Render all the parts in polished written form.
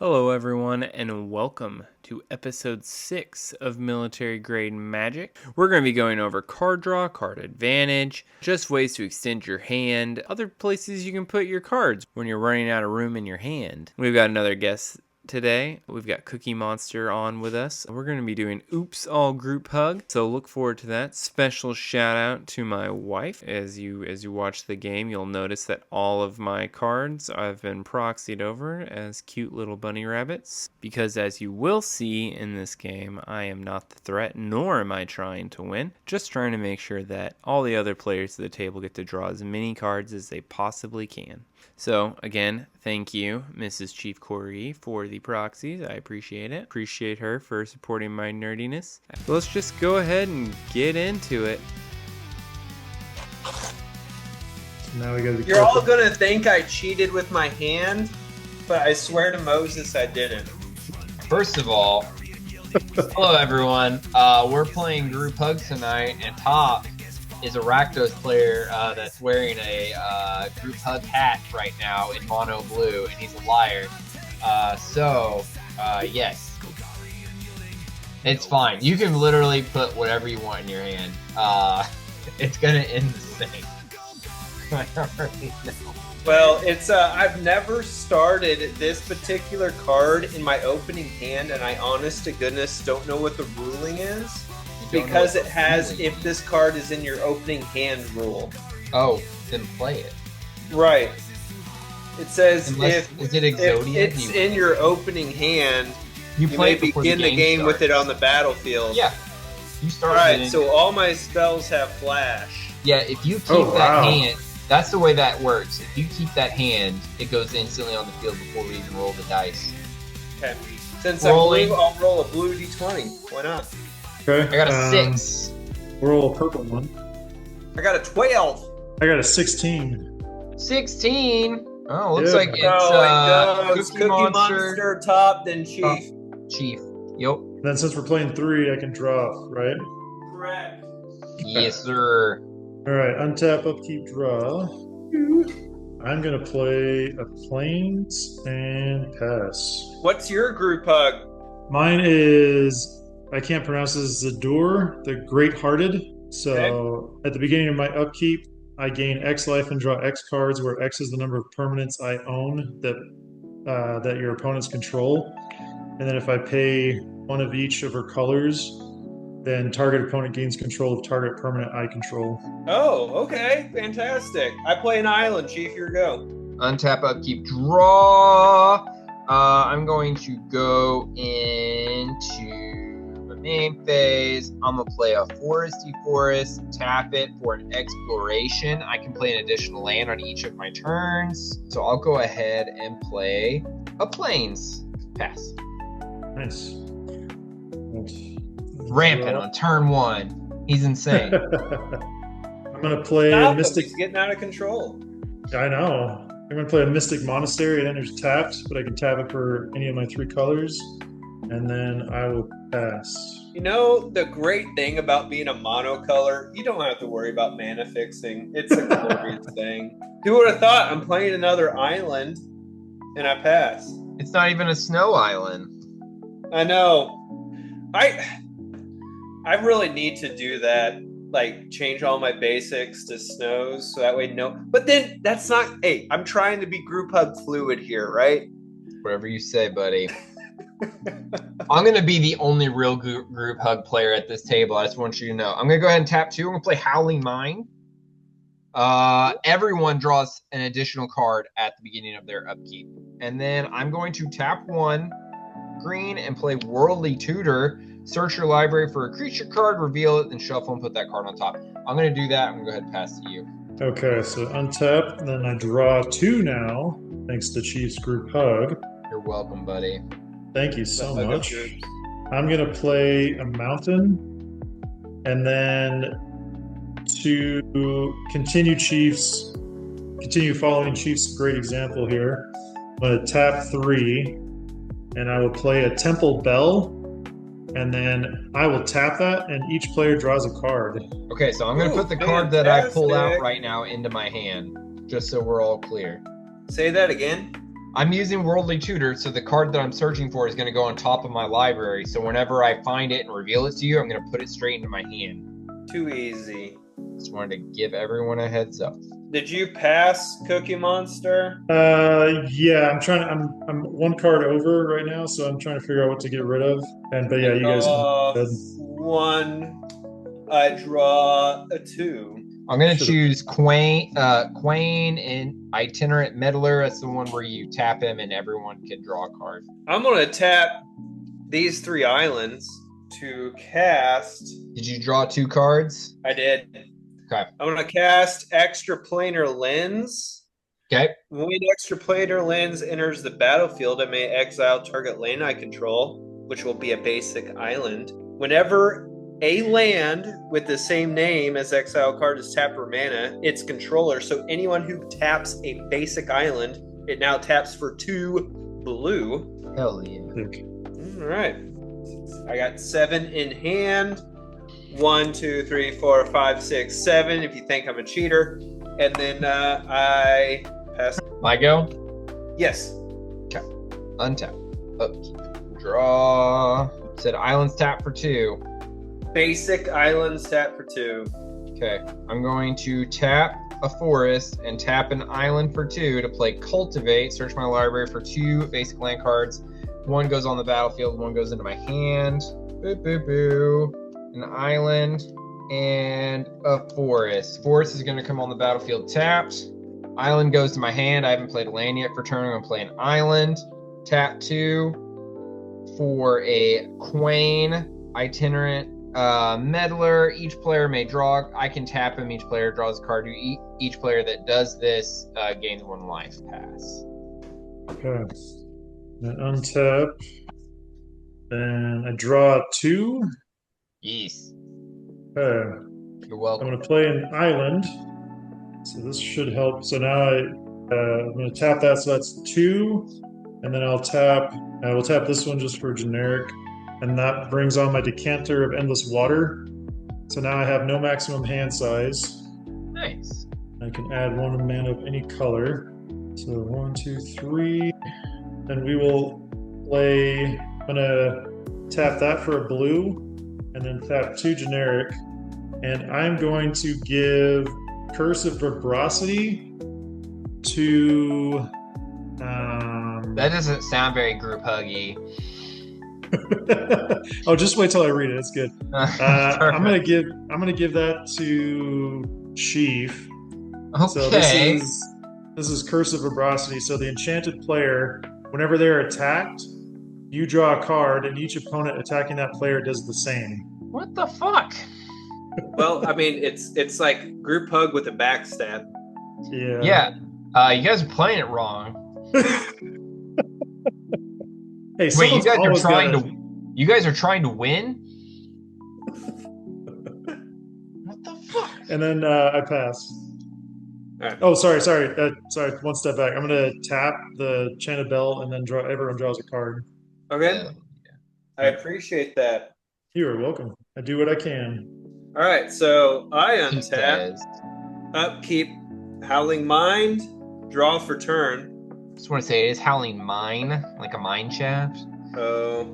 Hello, everyone, and welcome to episode 6 of Military Grade Magic. We're going to be going over card draw, card advantage, just ways to extend your hand, other places you can put your cards when you're running out of room in your hand. We've got another guest today. We've got Cookie Monster on with us. We're going to be doing Oops All Group Hug, so look forward to that. Special shout out to my wife. As you watch the game, you'll notice that all of my cards I've been proxied over as cute little bunny rabbits, because as you will see in this game, I am not the threat, nor am I trying to win. Just trying to make sure that all the other players at the table get to draw as many cards as they possibly can. So, again, thank you, Mrs. Chief Corgi, for the proxies. I appreciate it. Appreciate her for supporting my nerdiness. Let's just go ahead and get into it. So now we gotta be You're careful. all gonna think I cheated with my hand, but I swear to Moses I didn't. First of all, hello everyone. We're playing group hug tonight, and Top is a Rakdos player that's wearing a group hug hat right now in mono blue, and he's a liar. Yes, it's fine. You can literally put whatever you want in your hand. It's gonna end the same. I already know. Well, it's I've never started this particular card in my opening hand, and I honest to goodness don't know what the ruling is. Because it has if this card is in your opening hand rule. Oh, then play it. Right. It says Is it if Exodia? it's in your opening hand, you play may it before begin the game with it starts. on the battlefield. Yeah. You start Alright, with it. so all my spells have flash. Yeah, if you keep Oh, that wow. hand, that's the way that works. If you keep that hand, it goes instantly on the field before we even roll the dice. Okay. Since Rolling. I'm blue, I'll roll a blue d20. Why not? Okay. I got a 6. Roll a purple one. I got a 12. I got a 16. 16. Oh, looks Yeah. like it's Oh, it goes Cookie Monster Top, then Chief. Chief. Yep. And then since we're playing 3, I can draw, right? Correct. Yes, sir. Alright, untap, upkeep, draw. I'm gonna play a plains and pass. What's your group hug? Mine is, I can't pronounce this, Zadur, the Great Hearted. So at the beginning of my upkeep, I gain X life and draw X cards, where X is the number of permanents I own that your opponents control. And then if I pay one of each of her colors, then target opponent gains control of target permanent I control. Oh, okay. Fantastic. I play an island, Chief. Here we go. Untap, upkeep, draw. I'm going to go into my main phase. I'm going to play a foresty forest, tap it for an exploration. I can play an additional land on each of my turns. So I'll go ahead and play a plains. Pass. Nice. Rampant on turn 1. He's insane. I'm gonna play a Stop him. Mystic. He's getting out of control. I know. I'm gonna play a Mystic Monastery. It enters tapped, but I can tap it for any of my 3 colors, and then I will pass. You know, the great thing about being a monocolor, you don't have to worry about mana fixing. It's a glorious thing. Who would have thought? I'm playing another island, and I pass. It's not even a snow island. I know. I really need to do that. Like, change all my basics to snows, so that way But then, that's not... Hey, I'm trying to be group hug fluid here, right? Whatever you say, buddy. I'm going to be the only real group hug player at this table. I just want you to know. I'm going to go ahead and tap 2. I'm going to play Howling Mine. Everyone draws an additional card at the beginning of their upkeep. And then I'm going to tap 1 green and play Worldly Tutor. Search your library for a creature card, reveal it, then shuffle and put that card on top. I'm going to do that. I'm going to go ahead and pass to you. Okay, so untap, then I draw 2 now, thanks to Chief's group hug. You're welcome, buddy. Thank you so Hug of much. groups. I'm gonna play a mountain, and then to continue following Chief's great example here, I'm gonna tap 3, and I will play a temple bell, and then I will tap that, and each player draws a card. Okay, so I'm going to Ooh, put the card that I pulled out fantastic. right now into my hand, just so we're all clear. Say that again. I'm using Worldly Tutor, so the card that I'm searching for is going to go on top of my library. So whenever I find it and reveal it to you, I'm going to put it straight into my hand. Too easy. Just wanted to give everyone a heads up. Did you pass Cookie Monster? Yeah, I'm one card over right now, so I'm trying to figure out what to get rid of. But yeah, you guys. One. I draw a 2. I'm going to choose Quain and Itinerant Meddler. That's the one where you tap him and everyone can draw a card. I'm going to tap these 3 islands to cast. Did you draw 2 cards? I did. Okay. I'm going to cast Extraplanar Lens. Okay. When Extraplanar Lens enters the battlefield, I may exile target land I control, which will be a basic island. Whenever a land with the same name as exile card is tapped for mana, its controller. So anyone who taps a basic island, it now taps for 2 blue. Hell yeah. All right. I got 7 in hand. 1, 2, 3, 4, 5, 6, 7. If you think I'm a cheater, and then I pass. My go. Yes. Okay. Untap. Upkeep. Draw. Said islands tap for 2. Basic islands tap for 2. Okay, I'm going to tap a forest and tap an island for 2 to play Cultivate. Search my library for 2 basic land cards. 1 goes on the battlefield, 1 goes into my hand. Boo, boo, boo. An island and a forest. Forest is going to come on the battlefield tapped. Island goes to my hand. I haven't played a land yet for turn. I'm going to play an island. Tap 2 for a Quain, Itinerant Meddler. Each player may draw. I can tap him. Each player draws a card. Each player that does this gains 1 life. Pass. Okay. And untap. And I draw 2. Yes. Okay. You're welcome. I'm going to play an island. So this should help. So now I'm going to tap that. So that's 2. And then I will tap this one just for generic. And that brings on my Decanter of Endless Water. So now I have no maximum hand size. Nice. I can add 1 mana of any color. So 1, 2, 3. Then we will play. I'm going to tap that for a blue. And then tap 2 generic. And I'm going to give Curse of Verbrosity to. That doesn't sound very group huggy. Oh, just wait till I read it. It's good. I'm gonna give that to Chief. Okay. So this is Curse of Verbrosity. So the enchanted player, whenever they're attacked, you draw a card, and each opponent attacking that player does the same. What the fuck? Well, I mean, it's like group hug with a backstab. Yeah. Yeah. You guys are playing it wrong. Hey, wait, you guys are trying to win? What the fuck? And then I pass. Right. Oh, sorry. One step back. I'm gonna tap the Enchanted Bell, and then everyone draws a card. Okay. Yeah. I appreciate that. You are welcome. I do what I can. All right, so I He untap, says. upkeep, Howling Mind, draw for turn. Just want to say, is Howling mine, like a mine shaft? Oh,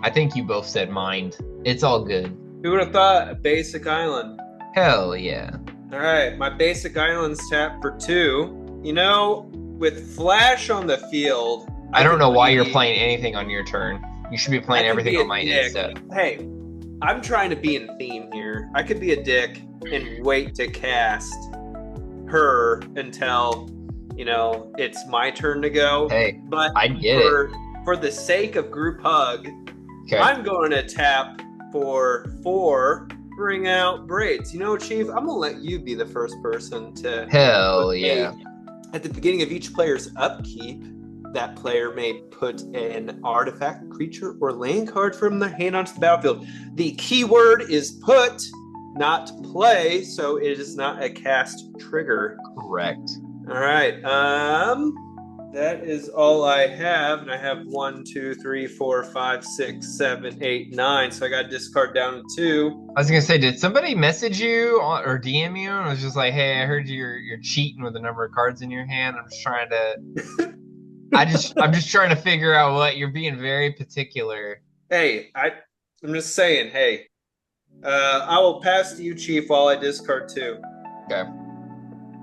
I think you both said mind. It's all good. who would have thought a basic island? Hell yeah. All right, my basic island's tap for 2. You know, with Flash on the field, I don't know why you're playing anything on your turn. You should be playing I could everything be a on mine dick. instead. Hey, I'm trying to be in theme here. I could be a dick and wait to cast her until, it's my turn to go. Hey, But I get it. For the sake of group hug, Okay. I'm going to tap for 4, bring out Braids. You know, Chief, I'm going to let you be the first person to. Hell yeah. At the beginning of each player's upkeep, that player may put an artifact, creature, or land card from their hand onto the battlefield. The keyword is put, not play, so it is not a cast trigger. Correct. All right. That is all I have, and I have 1, 2, 3, 4, 5, 6, 7, 8, 9. So I got to discard down to 2. I was gonna say, did somebody message you or DM you and was just like, "Hey, I heard you're cheating with the number of cards in your hand. I'm just trying to I'm just trying to figure out what you're being very particular. Hey, I'm just saying. Hey, I will pass to you, Chief, while I discard 2. Okay.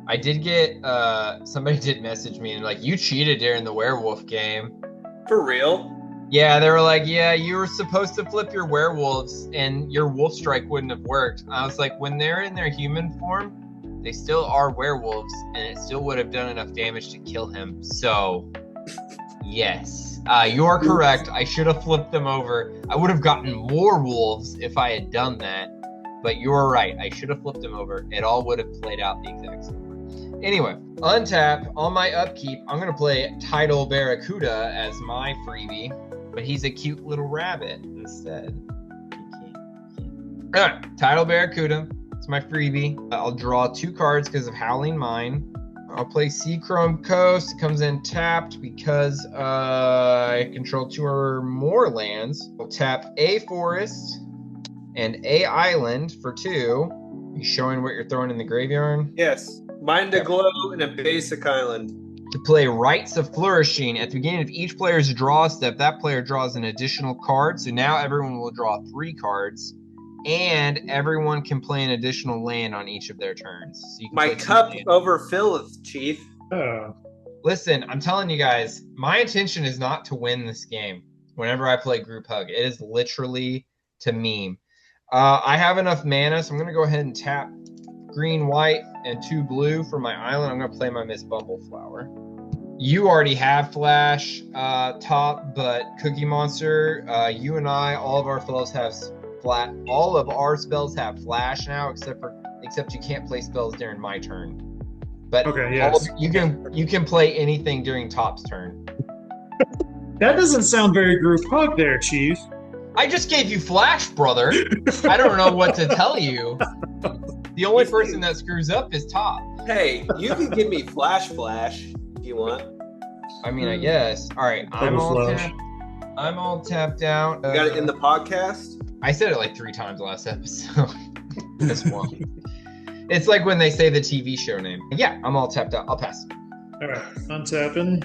I did get somebody did message me and like, you cheated during the werewolf game. For real? Yeah, they were like, yeah, you were supposed to flip your werewolves and your wolf strike wouldn't have worked. I was like, when they're in their human form, they still are werewolves and it still would have done enough damage to kill him. So, yes, you are correct. I should have flipped them over. I would have gotten more wolves if I had done that. But you're right. I should have flipped them over. It all would have played out the exact same way. Anyway, untap on my upkeep. I'm going to play Tidal Barracuda as my freebie. But he's a cute little rabbit instead. All right, Tidal Barracuda. It's my freebie. I'll draw 2 cards because of Howling Mine. I'll play Seachrome Coast. It comes in tapped because I control 2 or more lands. I'll tap a forest and a island for 2. You showing what you're throwing in the graveyard? Yes. Mind to Glow and a basic island. To play Rites of Flourishing. At the beginning of each player's draw step, that player draws an additional card. So now everyone will draw 3 cards. And everyone can play an additional land on each of their turns. So you can My cup overfilleth, Chief. Oh. Listen, I'm telling you guys, my intention is not to win this game whenever I play Group Hug. It is literally to meme. I have enough mana, so I'm going to go ahead and tap green, white, and 2 blue for my island. I'm going to play my Miss Bumbleflower. You already have Flash top, but Cookie Monster, you and I, all of our spells have all of our spells have Flash now, except you can't play spells during my turn. But Okay, yes. you can play anything during Top's turn. That doesn't sound very group hug there, Chief. I just gave you Flash, brother. I don't know what to tell you. The only person that screws up is Top. Hey, you can give me Flash if you want. I mean, I guess. All right, I'm all tapped out. You got it in the podcast? I said it like 3 times last episode. This one. It's like when they say the TV show name. Yeah, I'm all tapped out. I'll pass. All right, untapping.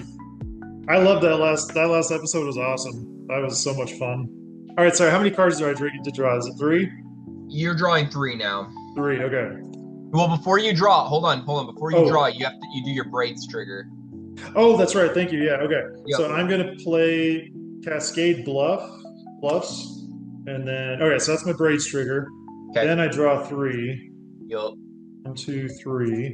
I love that last episode was awesome. That was so much fun. All right, sorry, how many cards do I get to draw? Is it 3? You're drawing 3 now. 3, okay. Well, before you draw, hold on. Before you draw, you do your Braids trigger. Oh, that's right. Thank you. Yeah, okay. Yep. So I'm gonna play Cascade Bluffs, and then so that's my Braids trigger. Okay. Then I draw 3. Yup. 1, 2, 3.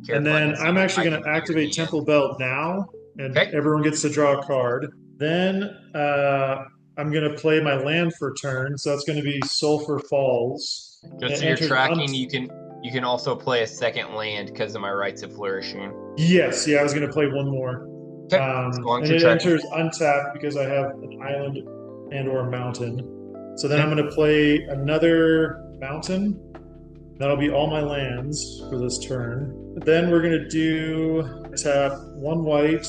Careful, and then I'm actually gonna activate Temple Belt now, and everyone gets to draw a card. Then I'm gonna play my land for turn, so that's gonna be Sulphur Falls. Just so you're tracking, you can also play a second land because of my Rites of Flourishing. Yes, yeah, I was gonna play one more. Okay. And it enters untapped because I have an island and or a mountain. So then I'm gonna play another mountain. That'll be all my lands for this turn. Then we're gonna tap 1 white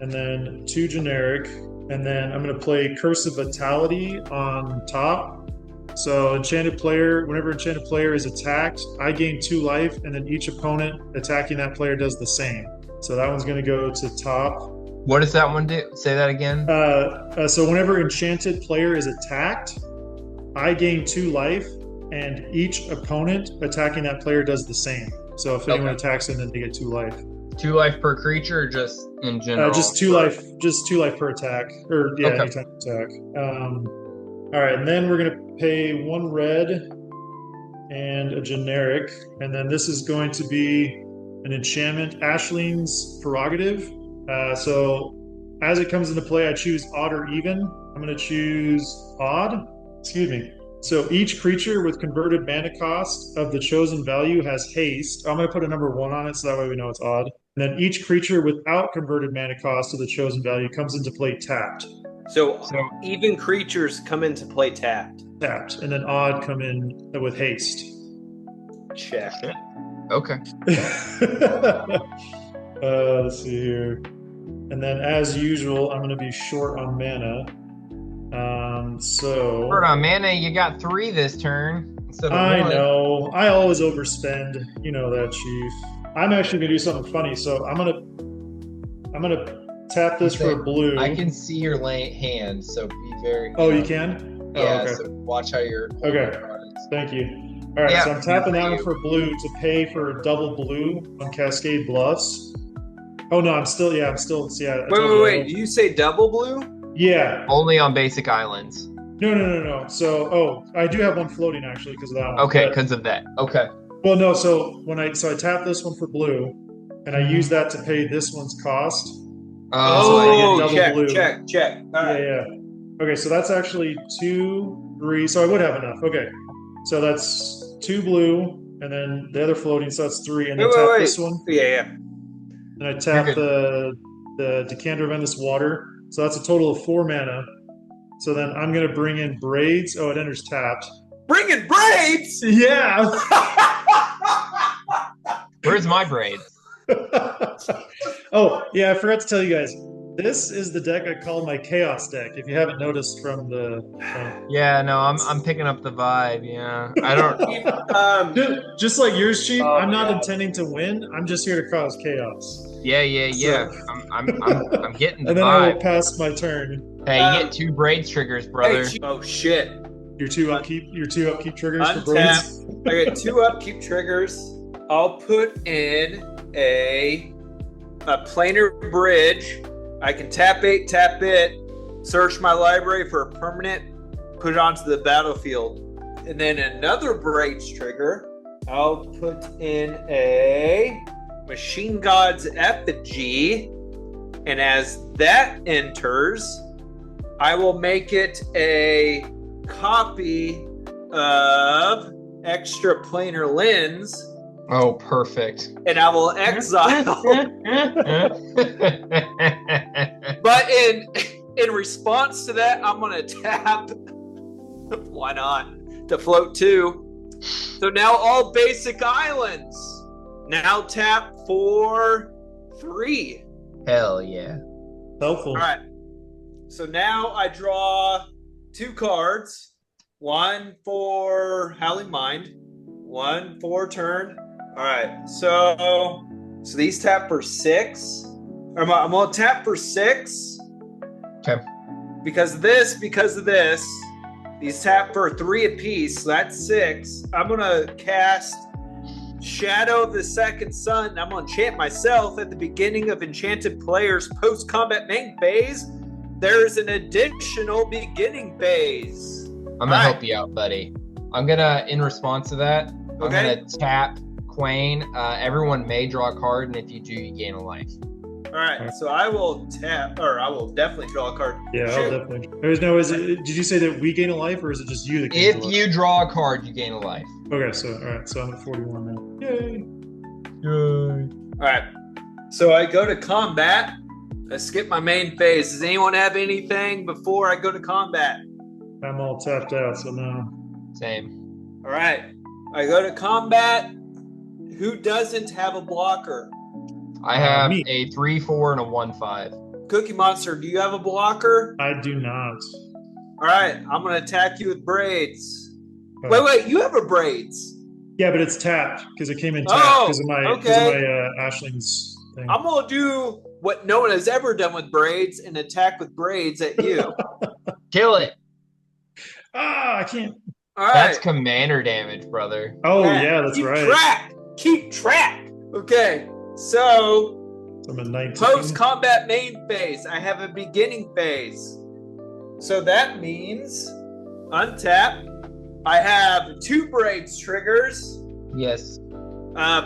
and then 2 generic. And then I'm gonna play Curse of Vitality on top. So whenever enchanted player is attacked, I gain 2 life, and then each opponent attacking that player does the same. So that one's gonna go to top. What does that one do? Say that again. So whenever enchanted player is attacked, I gain 2 life, and each opponent attacking that player does the same. So if anyone attacks them, then they get 2 life. 2 life per creature, or just in general? Just 2 life. Just 2 life per attack, or anytime attack. All right, and then we're gonna pay 1 red and a generic, and then this is going to be an enchantment, Ashleen's Prerogative. So as it comes into play, I choose odd or even. I'm gonna choose odd. Excuse me. So each creature with converted mana cost of the chosen value has haste. I'm going to put a number 1 on it so that way we know it's odd. And then each creature without converted mana cost of the chosen value comes into play tapped. So even creatures come into play tapped. Tapped. And then odd come in with haste. Check. Okay. Let's see here. And then as usual, I'm going to be short on mana. Short on mana, you got 3 this turn. I know. I always overspend. You know that, Chief. I'm actually gonna do something funny. So I'm gonna tap this for blue. I can see your hand, so be very. Oh, you can? Yeah. Oh, okay. So watch how you're. Okay. Thank you. All right, Yeah, so I'm tapping that for one you. for blue to pay for double blue on Cascade Bluffs. Oh no, I'm still. I told you. Wait. Did you say double blue? Yeah. Only on basic islands. No. So, I do have one floating actually because of that one. Okay, But- because of that. Okay. well, no. So I tap this one for blue, and I use that to pay this one's cost. Oh, I get double check. All right. Yeah. Okay, so that's actually 2, 3. So I would have enough. Okay, so that's 2 blue, and then the other floating. So that's 3, and then tap this one. Yeah. And I tap the decanter of endless water. So that's a total of 4 mana. So then I'm gonna bring in Braids. Oh, it enters tapped. Bring in Braids! Yeah. Where's my braids? Oh, yeah, I forgot to tell you guys. This is the deck I call my Chaos deck, if you haven't noticed from the... Yeah, no, I'm picking up the vibe. Yeah, I don't. Just like yours, Chief, Oh I'm my not God. intending to win. I'm just here to cause chaos. Yeah. So- I'm getting the And then I will vibe. pass my turn. Hey, you get 2 braids triggers, brother. Oh shit. Your two upkeep triggers for Untap. Braids. I got 2 upkeep triggers. I'll put in a planar bridge. I can tap it, search my library for a permanent, put it onto the battlefield. And then another Braids trigger. I'll put in a Machine God's Effigy. And as that enters, I will make it a copy of Extra Planar Lens, Oh, perfect. and I will exile. But in response to that, I'm gonna tap. Why not? To float 2. So now all basic islands. Now tap for 3. Hell yeah. Helpful. All right. So now I draw 2 cards. 1 for Howling Mind, 1 for turn. All right. So these tap for 6. I'm gonna tap for 6. Okay. Because of this. These tap for 3 apiece. So that's 6. I'm gonna cast Shadow of the Second Sun. I'm gonna enchant myself at the beginning of enchanted players' post-combat main phase. There's an additional beginning phase. I'm gonna help you out, buddy. I'm gonna, in response to that, I'm Okay. gonna tap Quain. Everyone may draw a card, and if you do, you gain a life. All right, so I will tap, or I will definitely draw a card. Yeah, Shoot. I'll definitely. Did you say that we gain a life, or is it just you that gains If a life? you draw a card, you gain a life. Okay, so all right, so I'm at 41 now. Yay! All right, so I go to combat. I skip my main phase. Does anyone have anything before I go to combat? I'm all tapped out, so no. Same. All right, I go to combat. Who doesn't have a blocker? I have me. a 3/4 and a 1/5. Cookie Monster, do you have a blocker? I do not. All right, I'm gonna attack you with Braids. Oh. Wait, you have a Braids. Yeah, but it's tapped because it came in tapped Oh, because of my okay. Ashling's thing. I'm gonna do what no one has ever done with Braids and attack with Braids at you. Kill it. I can't. All right. That's commander damage, brother. Oh Matt, yeah, that's keep right. Keep track. Okay, so I'm at 19. post-combat main phase. I have a beginning phase. So that means untap. I have 2 Braids triggers. Yes.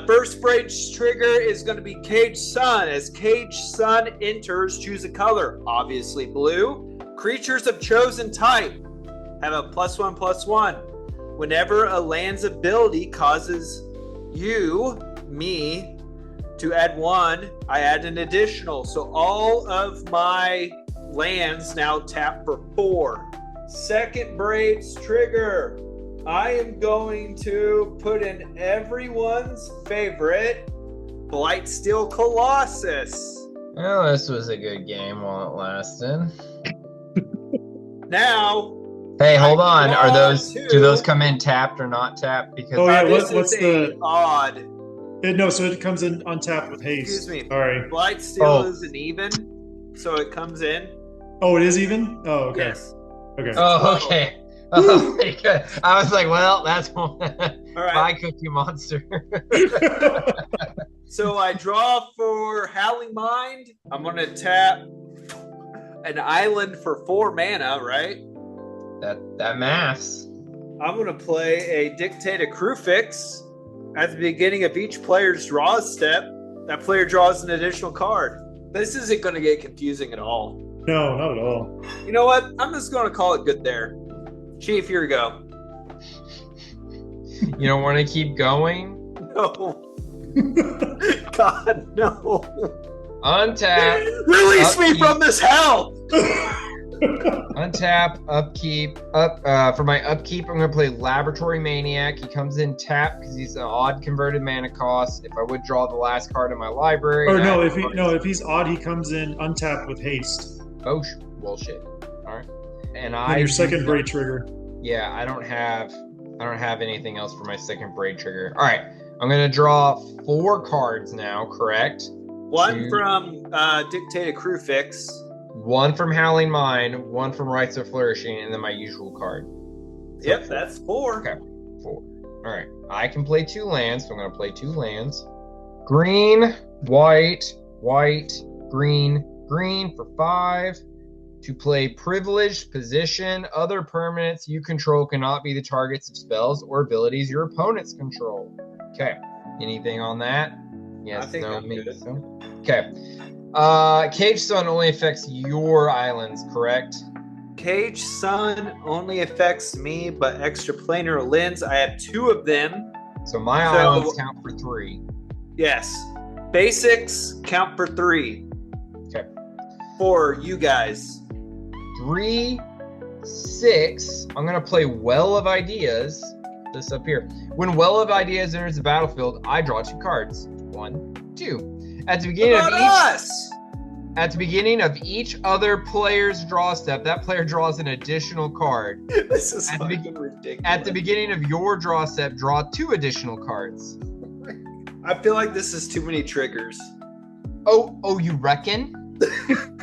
First Braids trigger is going to be Cage Sun. As Cage Sun enters, choose a color. Obviously blue. Creatures of chosen type have a +1/+1. Whenever a land's ability causes me, to add 1, I add an additional. So all of my lands now tap for 4. Second Braids trigger. I am going to put in everyone's favorite Blightsteel Colossus. Well, this was a good game while it lasted. Now, Hey, hold on. Are draw those 2. do those come in tapped or not tapped? Because Oh, yeah, this what's is the- odd? No, so it comes in untapped with haste. Excuse me. All right. Blightsteel Oh. is an even. so it comes in. Oh, it is even? Oh, okay. Yes. Okay. Oh, okay. Oh, very good. I was like, well, that's one. All right. Bye, Cookie Monster. So I draw for Howling Mind. I'm gonna tap an island for 4 mana, right? That maths. I'm gonna play a Dictate a Crucifix. At the beginning of each player's draw step, that player draws an additional card. This isn't gonna get confusing at all. No, not at all. You know what? I'm just gonna call it good there. Chief, here we go. You don't want to keep going? No. God, no. Untap. Release me Upkeep. from this hell! Untap, upkeep. For my upkeep, I'm going to play Laboratory Maniac. He comes in tap because he's an odd converted mana cost. If I would draw the last card in my library. Or no, if he's odd, he comes in untapped with haste. Oh, bullshit. All right. And And your second braid trigger. Yeah, I don't have anything else for my second braid trigger. All right. I'm going to draw 4 cards now, correct? 1 from Dictate a Crucifix. 1 from Howling Mine, 1 from Rites of Flourishing, and then my usual card. So Yep, 4. that's 4. Okay, 4. All right. I can play 2 lands, so I'm going to play 2 lands. Green, white, white, green, green for 5. To play Privileged Position, other permanents you control cannot be the targets of spells or abilities your opponents control. Okay. Anything on that? Yes, I think no, I'm maybe good. so. Okay. Cage Sun only affects your islands, correct? Cage Sun only affects me, but extra planar lens. I have 2 of them. So my So- islands count for 3. Yes. Basics count for 3. Okay. For you guys. 3, 6. I'm gonna play Well of Ideas. This up here. When Well of Ideas enters the battlefield, I draw 2 cards. 1, 2. At the beginning What of about each us? At the beginning of each other player's draw step, that player draws an additional card. This is At the fucking ridiculous. At the beginning of your draw step, draw 2 additional cards. I feel like this is too many triggers. Oh, you reckon?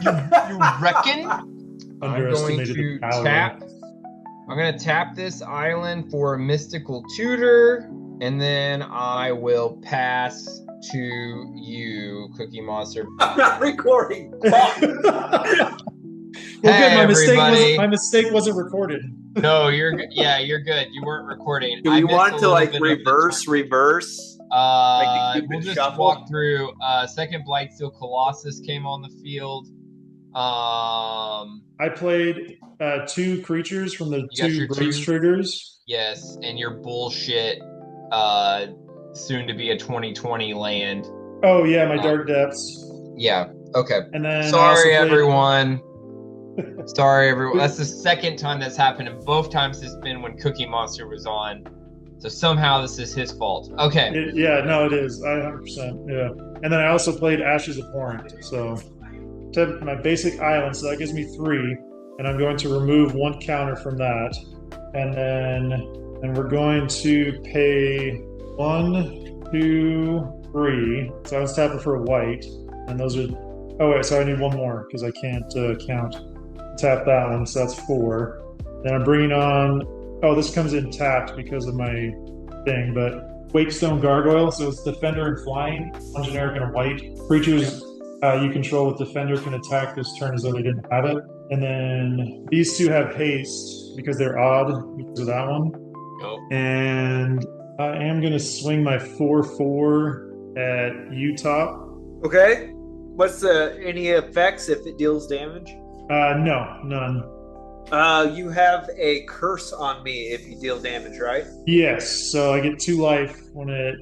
you reckon? I'm going Underestimated to the power. tap. I'm going to tap this island for a Mystical Tutor, and then I will pass to you, Cookie Monster. I'm not recording. Well, Hey, good. everybody. My mistake wasn't recorded. No, you're good. Yeah, you're good. You weren't recording. Do I we missed want a to little like bit of the reverse? Like the Cupid we'll just shuffle? walk through. Second Blightsteel Colossus came on the field. I played 2 creatures from the You got 2 your Braids 2? triggers. Yes, and your bullshit, soon to be a 2020 land. Oh yeah, my Dark Depths. Yeah. Okay. And then I also Sorry, played- everyone. Sorry, everyone. That's the second time that's happened, and both times it's been when Cookie Monster was on. So somehow this is his fault. Okay. Yeah, no, it is. 100%. Yeah. And then I also played Ashes Abhorrent. So to my basic island, so that gives me 3. And I'm going to remove 1 counter from that. And we're going to pay 1, 2, 3. So I was tapping for a white. And those are. Oh, wait, so I need 1 more because I can't count. Tap that one, so that's 4. Then I'm bringing on. Oh, this comes in tapped because of my thing, but Wakestone Gargoyle, so it's Defender and Flying, 1 generic and a white. Creatures you control with Defender can attack this turn as though they didn't have it. And then these 2 have haste because they're odd because of that one. Nope. And I am going to swing my 4/4 at Utah. Okay. What's any effects if it deals damage? No, none. You have a curse on me if you deal damage, right? Yes, so I get 2 life when I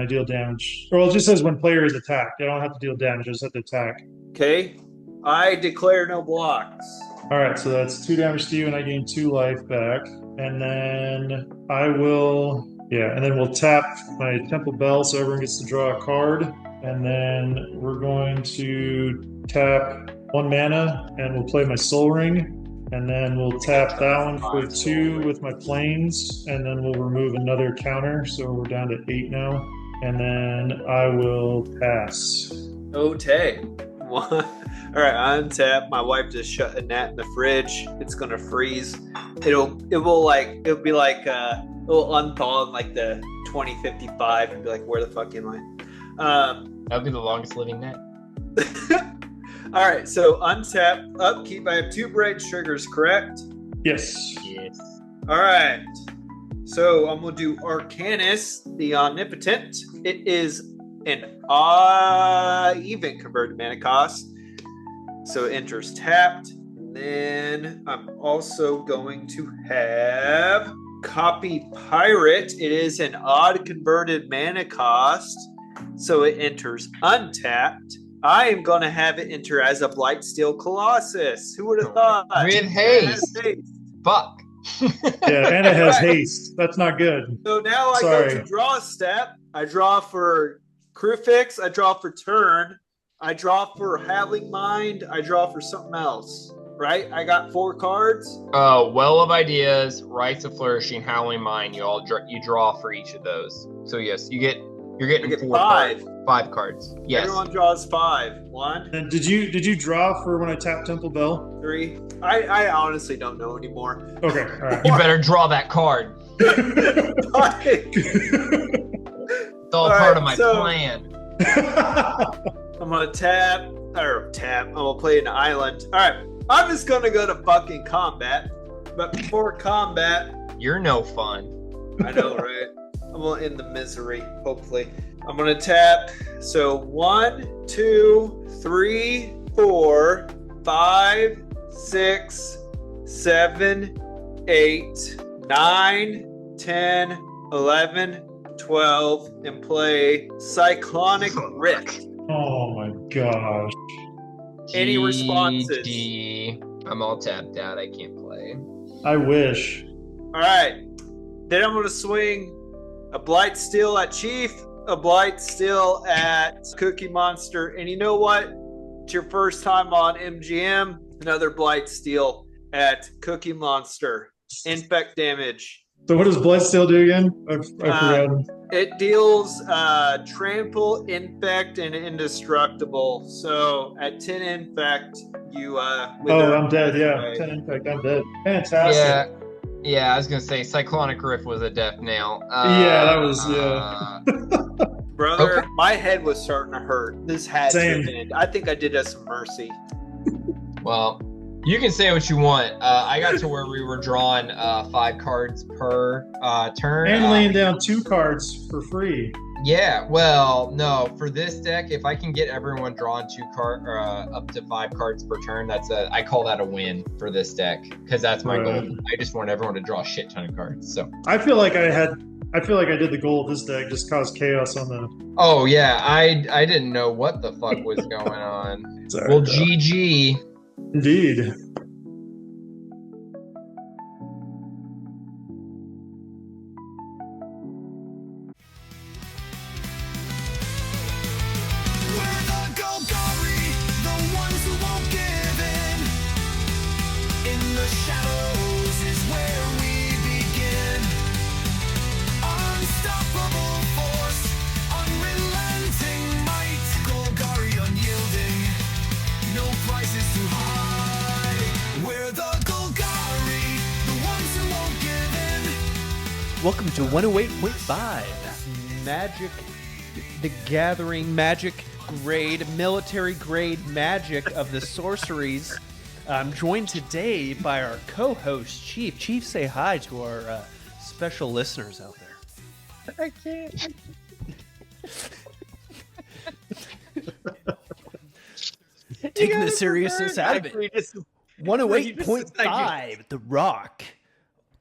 deal damage. Or it just says when player is attacked. I don't have to deal damage, I just have to attack. Okay. I declare no blocks. Alright, so that's 2 damage to you and I gain 2 life back. And then we'll tap my Temple Bell so everyone gets to draw a card. And then we're going to tap 1 mana and we'll play my Soul Ring. And then we'll tap that one for 2 with my planes, and then we'll remove another counter, so we're down to 8 now. And then I will pass. Okay. One. All right, untap. My wife just shut a gnat in the fridge. It's gonna freeze. It'll be like it'll unthaw in like the 2055 and be like, where the fuck am I? That'll be the longest living net. All right, so untap, upkeep. I have 2 Braids triggers, correct? Yes. Yes. All right. So I'm going to do Arcanus, the Omnipotent. It is an even converted mana cost. So it enters tapped. Then I'm also going to have Copy Pirate. It is an odd converted mana cost. So it enters untapped. I am going to have it enter as a Blightsteel Colossus. Who would have thought? With haste. Fuck. Yeah, and it has haste. That's not good. So now I go to draw a step. I draw for Crew Fix. I draw for turn. I draw for Howling Mind. I draw for something else. Right? I got 4 cards. Well of Ideas, Rites of Flourishing, Howling Mind. You draw for each of those. So yes, you're getting 4 5. cards. 5 cards. Yes. Everyone draws 5. 1. And did you draw for when I tapped Temple Bell? 3. I honestly don't know anymore. Okay, all right. You better draw that card. It's all part of my plan. I'm gonna tap. I'm gonna play an island. All right, I'm just gonna go to fucking combat. But before combat, You're no fun. I know, right? I'm gonna end the misery. Hopefully, I'm gonna tap. So 1, 2, 3, 4, 5, 6, 7, 8, 9, 10, 11, 12, and play Cyclonic Rift. Oh my gosh. Any responses? GG. I'm all tapped out. I can't play. I wish. All right. Then I'm going to swing a Blightsteel at Chief, a Blightsteel at Cookie Monster. And you know what? It's your first time on MGM. Another Blightsteel at Cookie Monster. Infect damage. So what does Bloodsteel do again? I forgot. It deals trample, infect, and indestructible. So at 10 infect, you wither. I'm dead. Yeah, away. 10 infect. I'm dead. Fantastic. Yeah. I was gonna say Cyclonic Rift was a death nail. Yeah, that was Brother, Okay. my head was starting to hurt. This had Same. to end. I think I did us some mercy. Well, you can say what you want. I got to where we were drawing 5 cards per turn. And laying down 2 cards for free. Yeah, well, no, for this deck, if I can get everyone drawing 2 up to 5 cards per turn, I call that a win for this deck because that's my goal. I just want everyone to draw a shit ton of cards. So I feel like I did the goal of this deck, just cause chaos on the. oh yeah, I didn't know what the fuck was going on. Sorry, Well, though. GG. Indeed. We're the Golgari, the ones who won't give in. In the shadows is where we begin. Unstoppable force, unrelenting might. Golgari unyielding, no price is too high. We're the Golgari, the ones who won't give in. Welcome to 108.5 Magic the Gathering, Magic grade, military grade magic of the sorceries. I'm joined today by our co-host, Chief. Chief, say hi to our special listeners out there. I can't. Taking the seriousness out of it. 108.5 The Rock.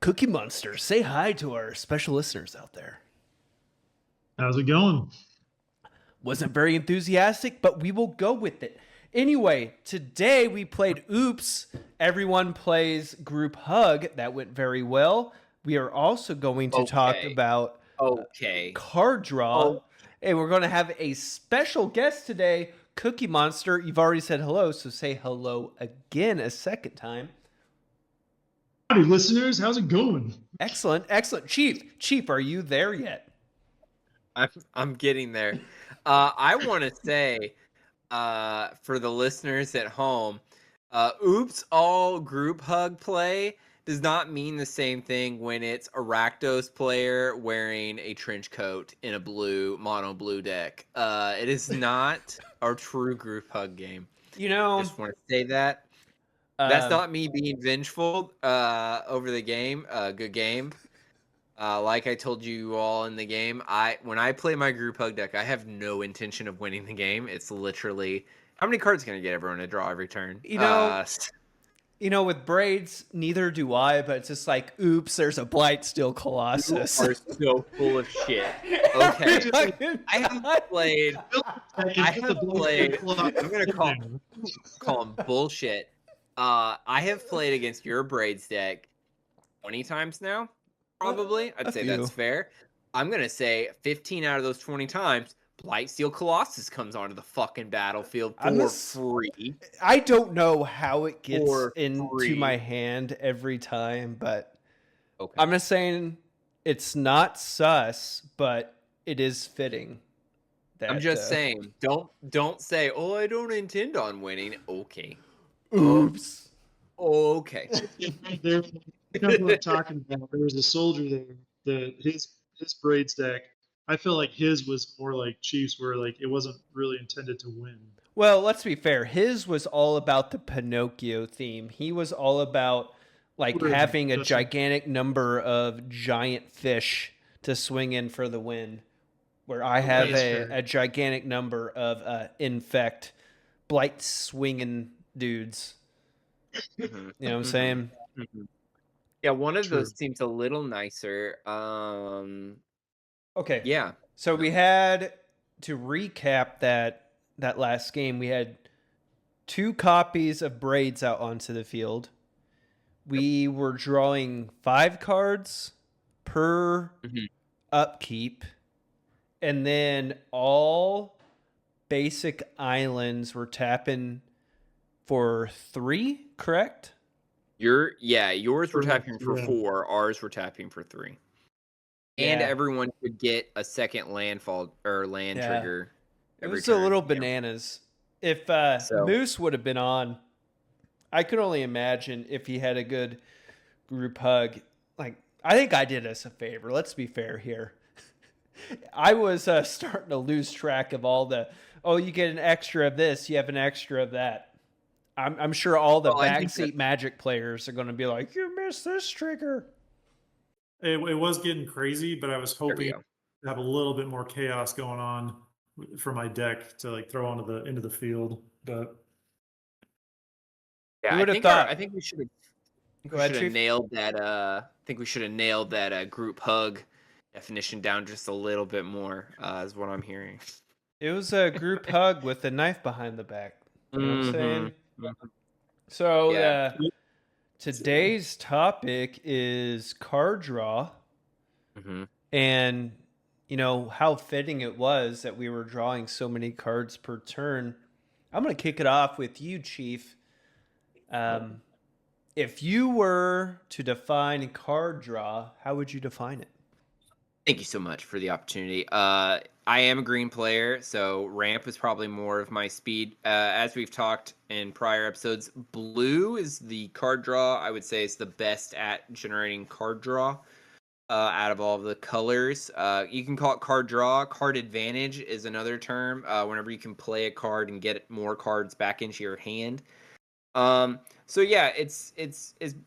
Cookie Monster, say hi to our special listeners out there. How's it going? Wasn't very enthusiastic, but we will go with it. Anyway, today we played Oops. Everyone plays Group Hug. That went very well. We are also going to talk about card draw. And we're going to have a special guest today, Cookie Monster. You've already said hello, so say hello again a second time. Howdy, listeners. How's it going? Excellent, excellent. Chief, are you there yet? I'm getting there. I want to say for the listeners at home, oops, all group hug play does not mean the same thing when it's a Rakdos player wearing a trench coat in a mono blue deck. It is not our true group hug game. You know, Just want to say that. That's um, not me being vengeful over the game. Good game. Like I told you all in the game, when I play my group hug deck, I have no intention of winning the game. It's literally how many cards can I get everyone to draw every turn? with Braids, neither do I, but it's just like, oops, there's a Blightsteel You Colossus. are so full of shit. Okay, I have played. I'm gonna call him bullshit. I have played against your Braids deck 20 times now. Probably, I'd say that's fair. I'm gonna say 15 out of those 20 times, Blightsteel Colossus comes onto the fucking battlefield for free. I don't know how it gets For into free. my hand every time, but Okay. I'm just saying it's not sus, but it is fitting. I'm just saying, don't say, "Oh, I don't intend on winning." Okay. Oops. Okay. There, you know what I'm talking about. There was a soldier there. His Braids deck. I feel like his was more like Chiefs, where like it wasn't really intended to win. Well, let's be fair. His was all about the Pinocchio theme. He was all about like having a gigantic number of giant fish to swing in for the win. Where I have a gigantic number of infect blight swinging dudes. Mhm. You know what I'm saying? Mhm. Yeah, one of those seems a little nicer. Okay. Yeah. So we had to recap that last game. We had 2 copies of Braids out onto the field. We were drawing 5 cards per upkeep. And then all basic islands were tapping for 3, correct? Yours were tapping for 4, ours were tapping for 3. And everyone could get a second landfall or land trigger every turn. It was a little bananas. If Moose would have been on, I could only imagine if he had a good group hug. Like, I think I did us a favor. Let's be fair here. I was starting to lose track of all the, you get an extra of this, you have an extra of that. I'm sure all the backseat Magic players are going to be like, you missed this trigger. It was getting crazy, but I was hoping to have a little bit more chaos going on for my deck to like throw into the field. But yeah, I think we should have nailed that. I think we should have nailed that group hug definition down just a little bit more. Is what I'm hearing. It was a group hug with a knife behind the back. You know what I'm saying? So today's topic is card draw. And you know how fitting it was that we were drawing so many cards per turn. I'm going to kick it off with you, Chief. If you were to define card draw, how would you define it? Thank you so much for the opportunity. I am a green player, so ramp is probably more of my speed. As we've talked in prior episodes, blue is the card draw. I would say is the best at generating card draw out of all of the colors. You can call it card draw. Card advantage is another term. Whenever you can play a card and get more cards back into your hand. So yeah, it's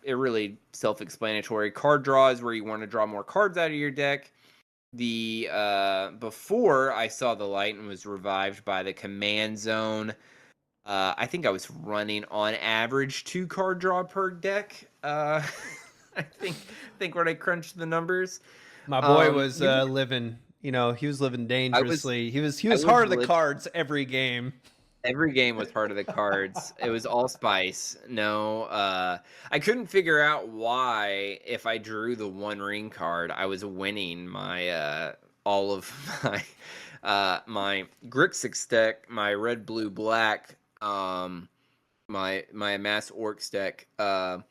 really self-explanatory. Card draw is where you want to draw more cards out of your deck. The before I saw the light and was revived by the command zone, I think I was running on average 2 card draw per deck. I think when I crunched the numbers, my boy was living. You know, he was living dangerously. He was hard of the cards every game. Every game was part of the cards. It was all spice. No, I couldn't figure out why if I drew the One Ring card, I was winning my all of my my Grixis deck, my red, blue, black, my Mass Orcs deck. I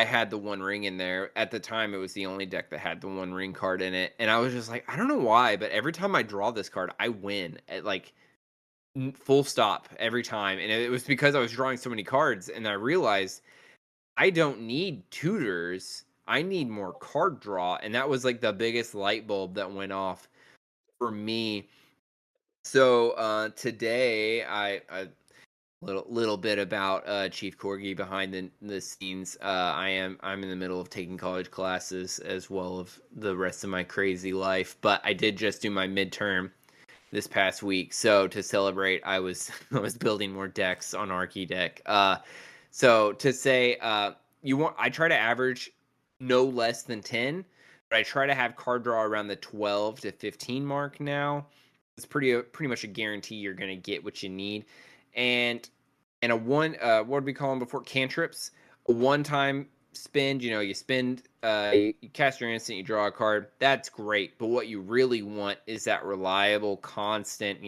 had the One Ring in there. At the time, it was the only deck that had the One Ring card in it, and I was just like, I don't know why, but every time I draw this card, I win. full stop every time. And it was because I was drawing so many cards, and I realized I don't need tutors. I need more card draw. And that was like the biggest light bulb that went off for me. So today I little bit about Chief Corgi behind the scenes. I'm in the middle of taking college classes as well of the rest of my crazy life, but I did just do my midterm this past week. So to celebrate, I was I was building more decks on ArchiDeck. So to say I try to average no less than 10, but I try to have card draw around the 12 to 15 mark now. It's pretty much a guarantee you're going to get what you need. And a one what did we call them before, cantrips? A one-time spend, you spend you cast your instant, you draw a card. That's great, but what you really want is that reliable, constant,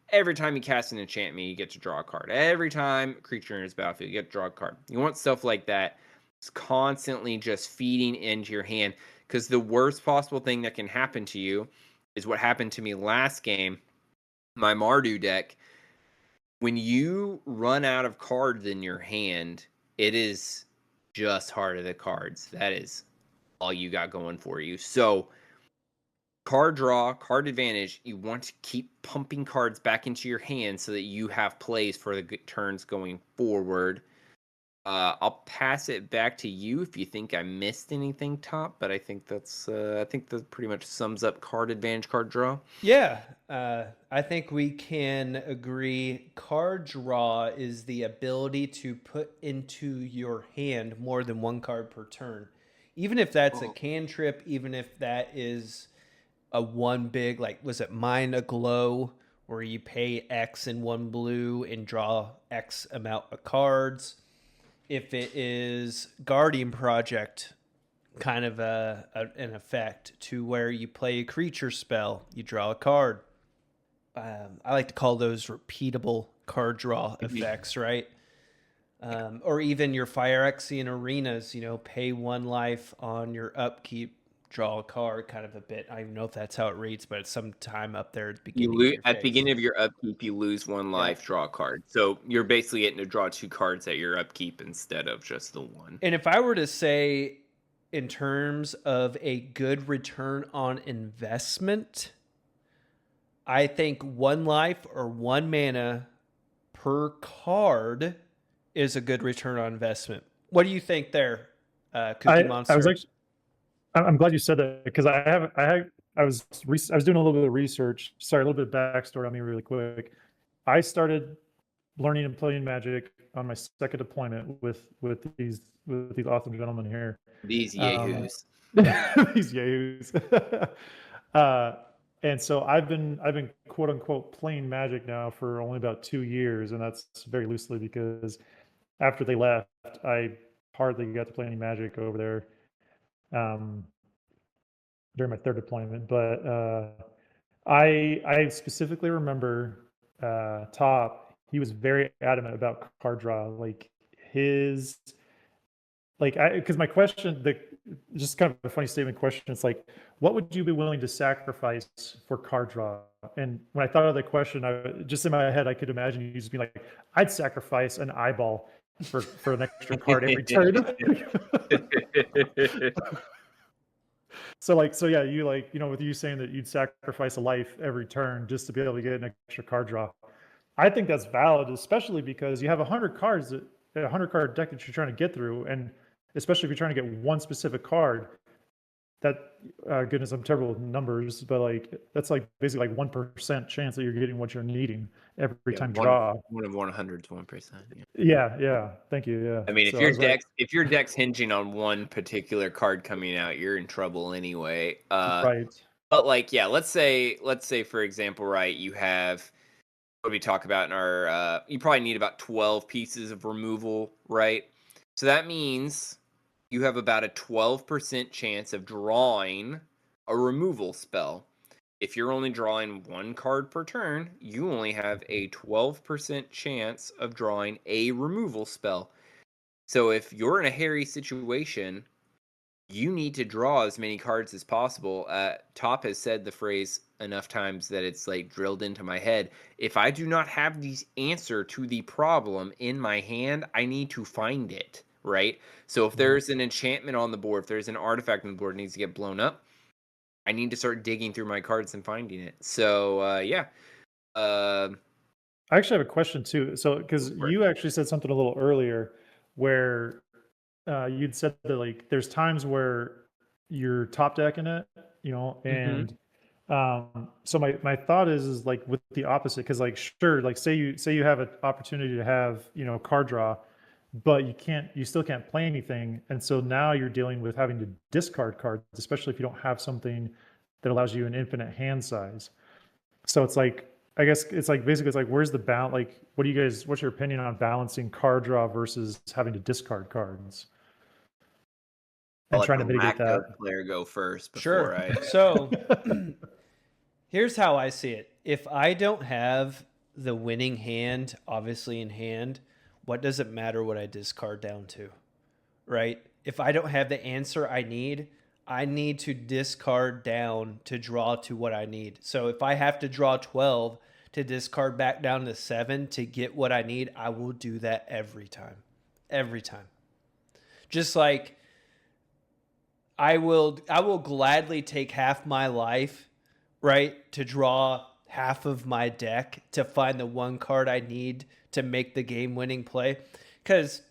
every time you cast an enchantment, you get to draw a card. Every time a creature enters battlefield, you get to draw a card. You want stuff like that. It's constantly just feeding into your hand, because the worst possible thing that can happen to you is what happened to me last game, my Mardu deck. When you run out of cards in your hand, it is just Heart of the Cards. That is all you got going for you. So card draw, card advantage, you want to keep pumping cards back into your hand so that you have plays for the good turns going forward. I'll pass it back to you if you think I missed anything, Top, but I think that pretty much sums up card advantage, card draw. Yeah, I think we can agree card draw is the ability to put into your hand more than one card per turn. Even if that's a cantrip, even if that is a one big, like, was it Mind Aglow, where you pay X in one blue and draw X amount of cards. If it is Guardian Project, kind of an effect to where you play a creature spell, you draw a card. I like to call those repeatable card draw effects, right? Or even your Phyrexian arenas, pay one life on your upkeep, draw a card, kind of a bit. I don't even know if that's how it reads, but it's sometime up there at the beginning. At the beginning of your upkeep, you lose one life, draw a card. So you're basically getting to draw 2 cards at your upkeep instead of just the one. And if I were to say, in terms of a good return on investment, I think 1 life or 1 mana per card is a good return on investment. What do you think there, Cookie Monster? I'm glad you said that, because I was doing a little bit of research. Sorry, a little bit of backstory on me really quick. I started learning and playing Magic on my second deployment with these awesome gentlemen here. These yahoos. These yahoos. And so I've been quote unquote playing Magic now for only about 2 years, and that's very loosely because after they left, I hardly got to play any Magic over there during my third deployment. But I specifically remember Top. He was very adamant about card draw, because my question, just kind of a funny statement question. It's like, what would you be willing to sacrifice for card draw? And when I thought of the question, just in my head, I could imagine you just be like, I'd sacrifice an eyeball for an extra card every turn. So yeah, with you saying that you'd sacrifice a life every turn just to be able to get an extra card draw. I think that's valid, especially because you have 100 cards, a 100-card deck that you're trying to get through, and especially if you're trying to get one specific card. That goodness, I'm terrible with numbers, but that's basically 1% chance that you're getting what you're needing every time draw. 1 of 100 is 1%. Yeah. Thank you. Yeah. I mean, if your deck's hinging on one particular card coming out, you're in trouble anyway. Right. But let's say for example, right, you have what we talk about in our you probably need about 12 pieces of removal, right? So that means you have about a 12% chance of drawing a removal spell. If you're only drawing 1 card per turn, you only have a 12% chance of drawing a removal spell. So if you're in a hairy situation, you need to draw as many cards as possible. Top has said the phrase, enough times that it's like drilled into my head. If I do not have the answer to the problem in my hand, I need to find it, right? So if there's an enchantment on the board, if there's an artifact on the board that needs to get blown up, I need to start digging through my cards and finding it. So yeah. I actually have a question too. So, because you actually said something a little earlier where you'd said that like there's times where you're top decking it, and so my thought is like with the opposite, because like sure, like say you have an opportunity to have card draw, but you still can't play anything, and so now you're dealing with having to discard cards, especially if you don't have something that allows you an infinite hand size. So it's like, I guess it's like basically it's like where's the balance? Like, what's your opinion on balancing card draw versus having to discard cards I'll and let trying the to mitigate Rakdos that? player go first before Sure. I. So here's how I see it. If I don't have the winning hand, obviously in hand, what does it matter what I discard down to? Right? If I don't have the answer I need to discard down to draw to what I need. So if I have to draw 12 to discard back down to 7 to get what I need, I will do that every time. Every time. Just like I will gladly take half my life, right, to draw half of my deck to find the one card I need to make the game-winning play. Because,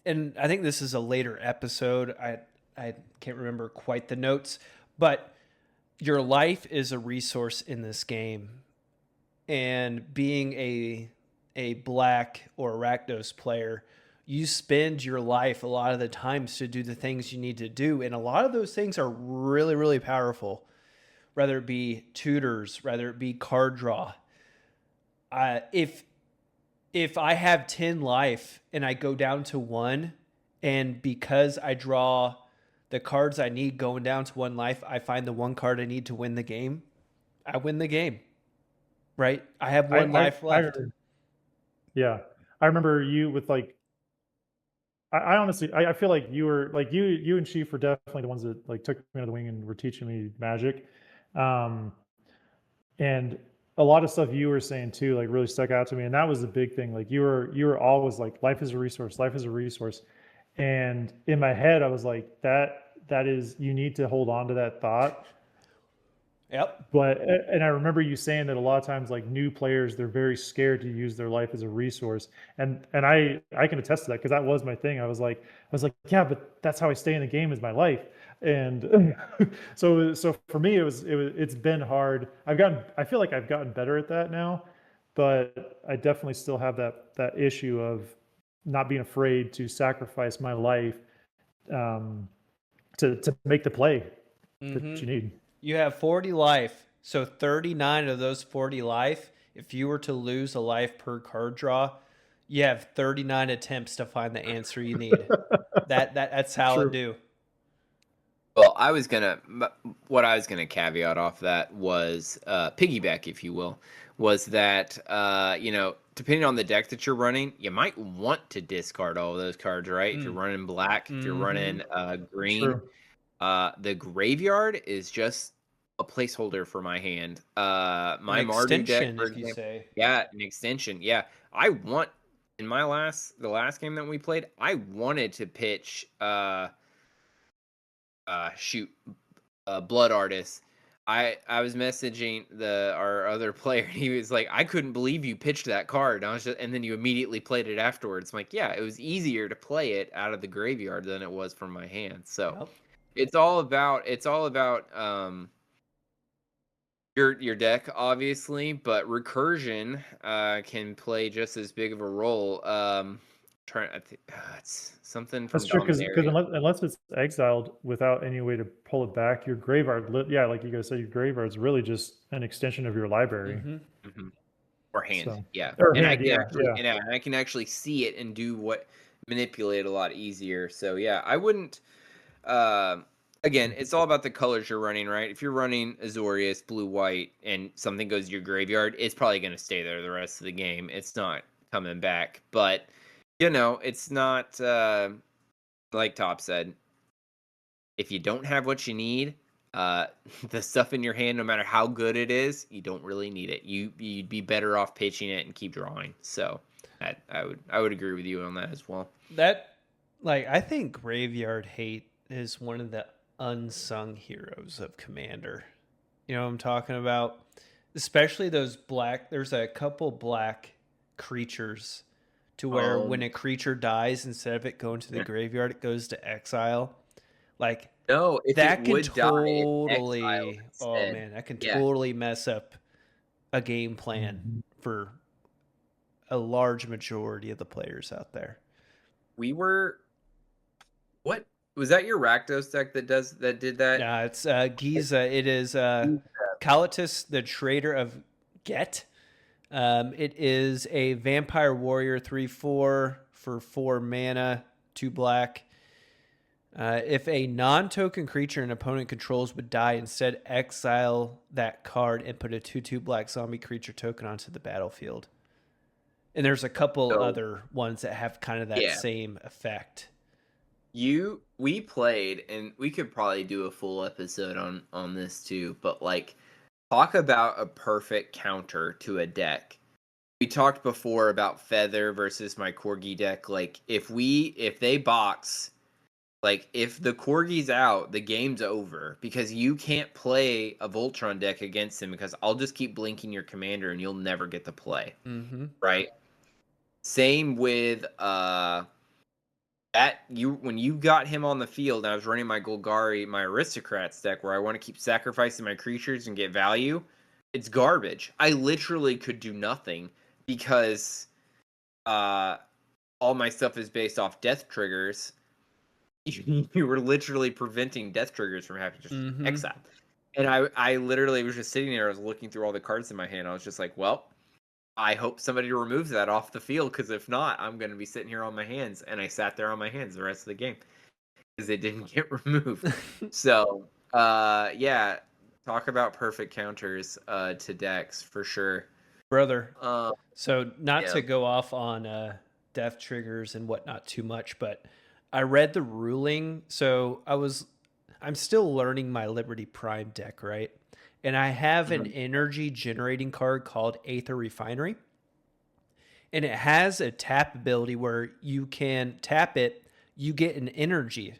and I think this is a later episode, I can't remember quite the notes, but your life is a resource in this game. And being a black or Rakdos player, you spend your life a lot of the times to do the things you need to do. And a lot of those things are really, really powerful, whether it be tutors, whether it be card draw. If I have 10 life and I go down to 1, and because I draw the cards I need going down to 1 life, I find the 1 card I need to win the game, I win the game, right? I have 1 life left. Yeah. I remember you with like, I honestly, I feel like you were like you and Chief were definitely the ones that like took me under the wing and were teaching me Magic. And a lot of stuff you were saying too, like really stuck out to me. And that was the big thing. Like you were always like, life is a resource, life is a resource. And in my head, I was like, that is, you need to hold on to that thought. Yep. But, and I remember you saying that a lot of times, like new players, they're very scared to use their life as a resource. And I can attest to that, because that was my thing. I was like, yeah, but that's how I stay in the game, is my life. And so for me, it's been hard. I feel like I've gotten better at that now, but I definitely still have that issue of not being afraid to sacrifice my life to make the play that you need. You have 40 life, so 39 of those 40 life, if you were to lose a life per card draw, you have 39 attempts to find the answer you need. That's how it do. Well, what I was gonna caveat off that was piggyback, if you will, was that depending on the deck that you're running, you might want to discard all of those cards, right? If you're running black, if you're running green, True. the graveyard is just a placeholder for my hand. My An Mardu deck, extension, for if you example, say. yeah, an extension. Yeah, I want in the last game that we played, I wanted to pitch Blood Artist. I was messaging our other player, and he was like, I couldn't believe you pitched that card. And then you immediately played it afterwards. I'm like, yeah, it was easier to play it out of the graveyard than it was from my hand. So it's all about your deck, obviously, but recursion can play just as big of a role. It's something from That's true, because Dominaria. unless it's exiled without any way to pull it back, your graveyard, yeah, like you guys said, your graveyard is really just an extension of your library. Or hand, So, yeah. or And hand, I can actually see it and manipulate a lot easier. So yeah, I wouldn't. Again, it's all about the colors you're running, right? If you're running Azorius, blue, white, and something goes to your graveyard, it's probably going to stay there the rest of the game. It's not coming back. But it's not like Top said. If you don't have what you need, the stuff in your hand, no matter how good it is, you don't really need it. You'd be better off pitching it and keep drawing. So I would agree with you on that as well. That, like, I think Graveyard Hate is one of the unsung heroes of Commander. You know what I'm talking about? Especially those black, there's a couple black creatures to where when a creature dies, instead of it going to the graveyard, it goes to exile. Like, No, if that it can would totally, die, it oh man, that can Yeah. totally mess up a game plan for a large majority of the players out there. we were. What was that? Your Rakdos deck that did that? Yeah, it's Giza. It is Kalatus, the Trader of Get. It is a Vampire Warrior 3/4 for 4 mana, 2 black. If a non-token creature an opponent controls would die, instead exile that card and put a 2/2 black zombie creature token onto the battlefield. And there's a couple other ones that have kind of that same effect. We played, and we could probably do a full episode on this too, but like, talk about a perfect counter to a deck. We talked before about Feather versus my Corgi deck. Like, if they box, like, if the Corgi's out, the game's over, because you can't play a Voltron deck against him, because I'll just keep blinking your commander and you'll never get to play. Mm-hmm. Right? Same with when you got him on the field, and I was running my Golgari, my Aristocrats deck, where I want to keep sacrificing my creatures and get value. It's garbage. I literally could do nothing because all my stuff is based off death triggers. You were literally preventing death triggers from having to exile. And I literally was just sitting there. I was looking through all the cards in my hand. I was just like, well, I hope somebody removes that off the field, because if not, I'm going to be sitting here on my hands. And I sat there on my hands the rest of the game because it didn't get removed. So, yeah, talk about perfect counters to decks for sure. Brother. So not to go off on death triggers and whatnot too much, but I read the ruling. So I'm still learning my Liberty Prime deck, right? And I have an energy generating card called Aether Refinery. And it has a tap ability where you can tap it, you get an energy.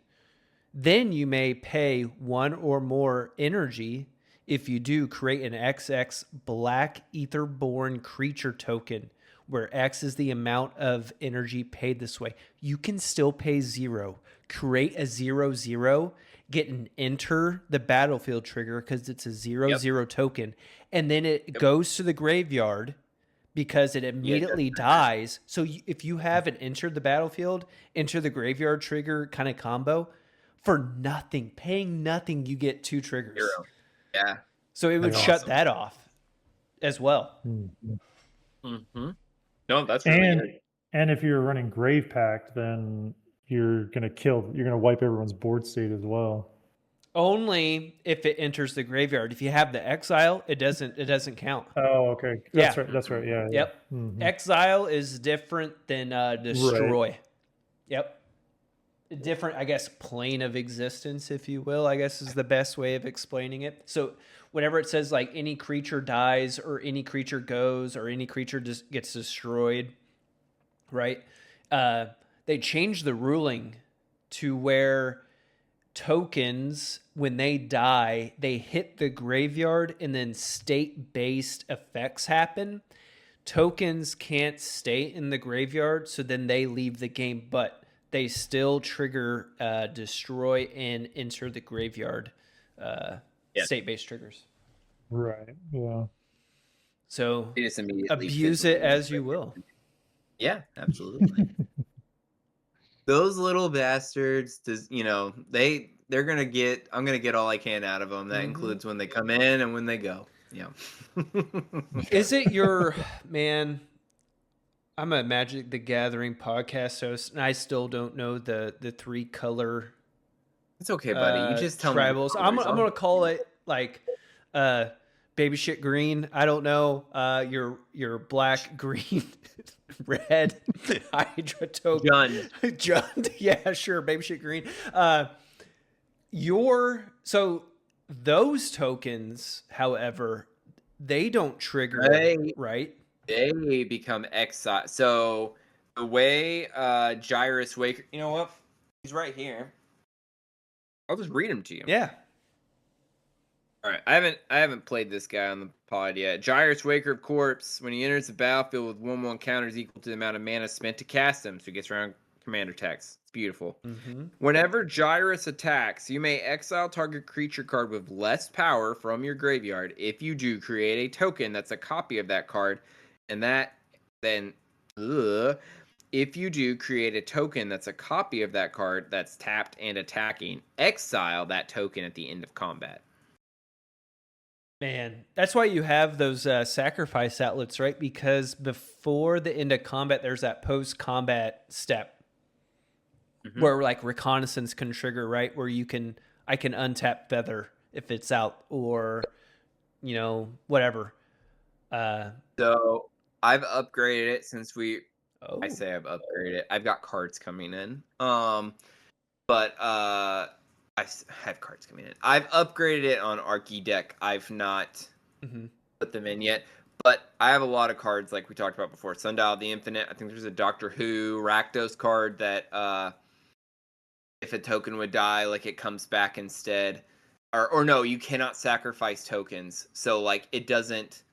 Then you may pay 1 or more energy. If you do, create an XX black Aetherborn creature token, where X is the amount of energy paid this way. You can still pay 0. Create a 0/0, get an enter the battlefield trigger because it's a 0/0 token, and then it goes to the graveyard because it immediately dies. So if you have an enter the battlefield, enter the graveyard trigger kind of combo, for nothing, paying nothing, you get 2 triggers. 0. Yeah. So it would shut that off as well. Mm-hmm. No, that's really good. And if you're running Grave Pact, then you're gonna wipe everyone's board state as well. Only if it enters the graveyard. If you have the exile, it doesn't count. Oh, okay. That's right. That's right. Yeah. Yep. Yeah. Mm-hmm. Exile is different than destroy. Right. Yep. Different, I guess, plane of existence, if you will, I guess is the best way of explaining it. So whenever it says like any creature dies or any creature goes or any creature just gets destroyed, right? They changed the ruling to where tokens, when they die, they hit the graveyard and then state-based effects happen. Tokens can't stay in the graveyard, so then they leave the game, but they still trigger destroy and enter the graveyard state-based triggers. Right. Yeah. So They just immediately abuse it as you will. Yeah, absolutely. Those little bastards, they're gonna get. I'm gonna get all I can out of them. That includes when they come in and when they go. Yeah. Is it your man? I'm a Magic the Gathering podcast host, and I still don't know the 3 color. It's okay, buddy. You just tell tribals. me. I'm gonna call it like baby shit green. I don't know. Your black, green, red, Hydra token. Jund. Yeah, sure. Baby shit green. So Those tokens, however, they don't trigger, right? They become exile. So the way Gyrus Waker, you know what? He's right here. I'll just read him to you. Yeah. All right, I haven't played this guy on the pod yet. Gyrus Waker of Corpse. When he enters the battlefield with 1/1 counters equal to the amount of mana spent to cast him, so he gets around commander text. It's beautiful. Mm-hmm. Whenever Gyrus attacks, you may exile target creature card with less power from your graveyard. If you do, create a token that's a copy of that card, and if you do, create a token that's a copy of that card that's tapped and attacking. Exile that token at the end of combat. Man, that's why you have those sacrifice outlets, right? Because before the end of combat, there's that post-combat step where like reconnaissance can trigger, right? Where I can untap Feather if it's out, or whatever. So I've upgraded it since I say I've upgraded it. I've got cards coming in. But I have cards coming in. I've upgraded it on Archie deck. I've not put them in yet. But I have a lot of cards like we talked about before. Sundial of the Infinite. I think there's a Doctor Who Rakdos card that if a token would die, like it comes back instead. Or no, you cannot sacrifice tokens. So like it doesn't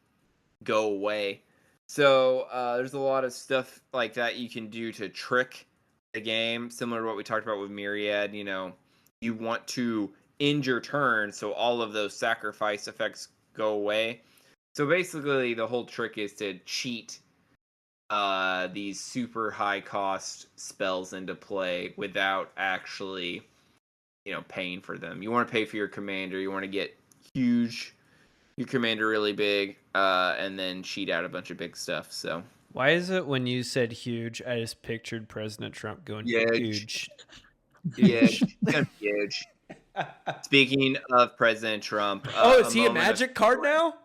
go away. So there's a lot of stuff like that you can do to trick the game, similar to what we talked about with Myriad. You want to end your turn, so all of those sacrifice effects go away. So basically, the whole trick is to cheat these super high cost spells into play without actually, paying for them. You want to pay for your commander. You want to get your commander really big, and then cheat out a bunch of big stuff. So why is it when you said huge, I just pictured President Trump going huge? Huge. Huge. Speaking of President Trump, is he a magic card now?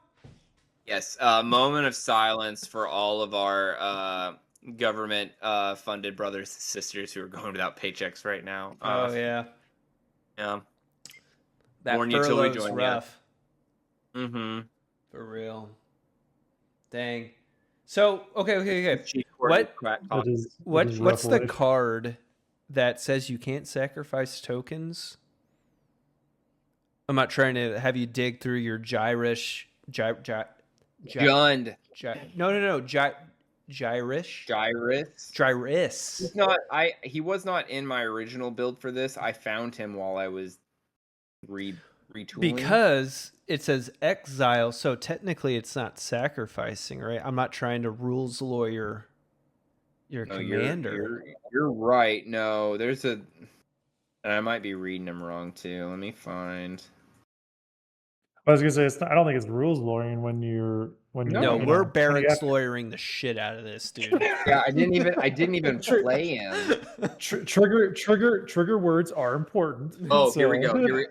Yes, a moment of silence for all of our government funded brothers and sisters who are going without paychecks right now. Yeah. That Warn you till we furlough's join rough. Mm-hmm. For real. Dang. So okay. What's the card that says you can't sacrifice tokens? I'm not trying to have you dig through your Gyrus. Jund. No. Gyrus. He was not in my original build for this. I found him while I was retooling. Because it says exile, so technically it's not sacrificing, right? I'm not trying to rules lawyer your commander. You're right. No, and I might be reading them wrong too. Let me find. I was gonna say I don't think it's rules lawyering when you're we're barracks lawyering the shit out of this, dude. Yeah, I didn't even play him. Trigger words are important. Oh, so. Here we go.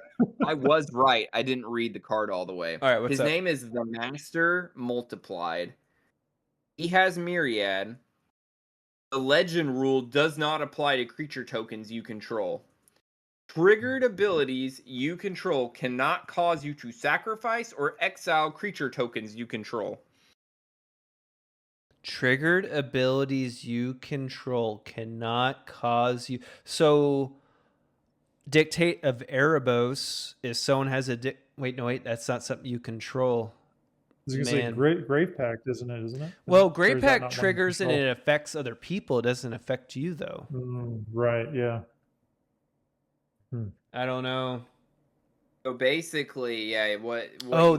I was right. I didn't read the card all the way. All right, his name is the Master Multiplied. He has Myriad. The legend rule does not apply to creature tokens you control. Triggered abilities you control cannot cause you to sacrifice or exile creature tokens you control. Triggered abilities you control cannot cause you. So, Dictate of Erebos, if someone has a wait, that's not something you control. I was going to say Grave Pact, isn't it? Well, Grave Pact triggers and it affects other people. It doesn't affect you, though. Right, yeah. I don't know. So basically, yeah, what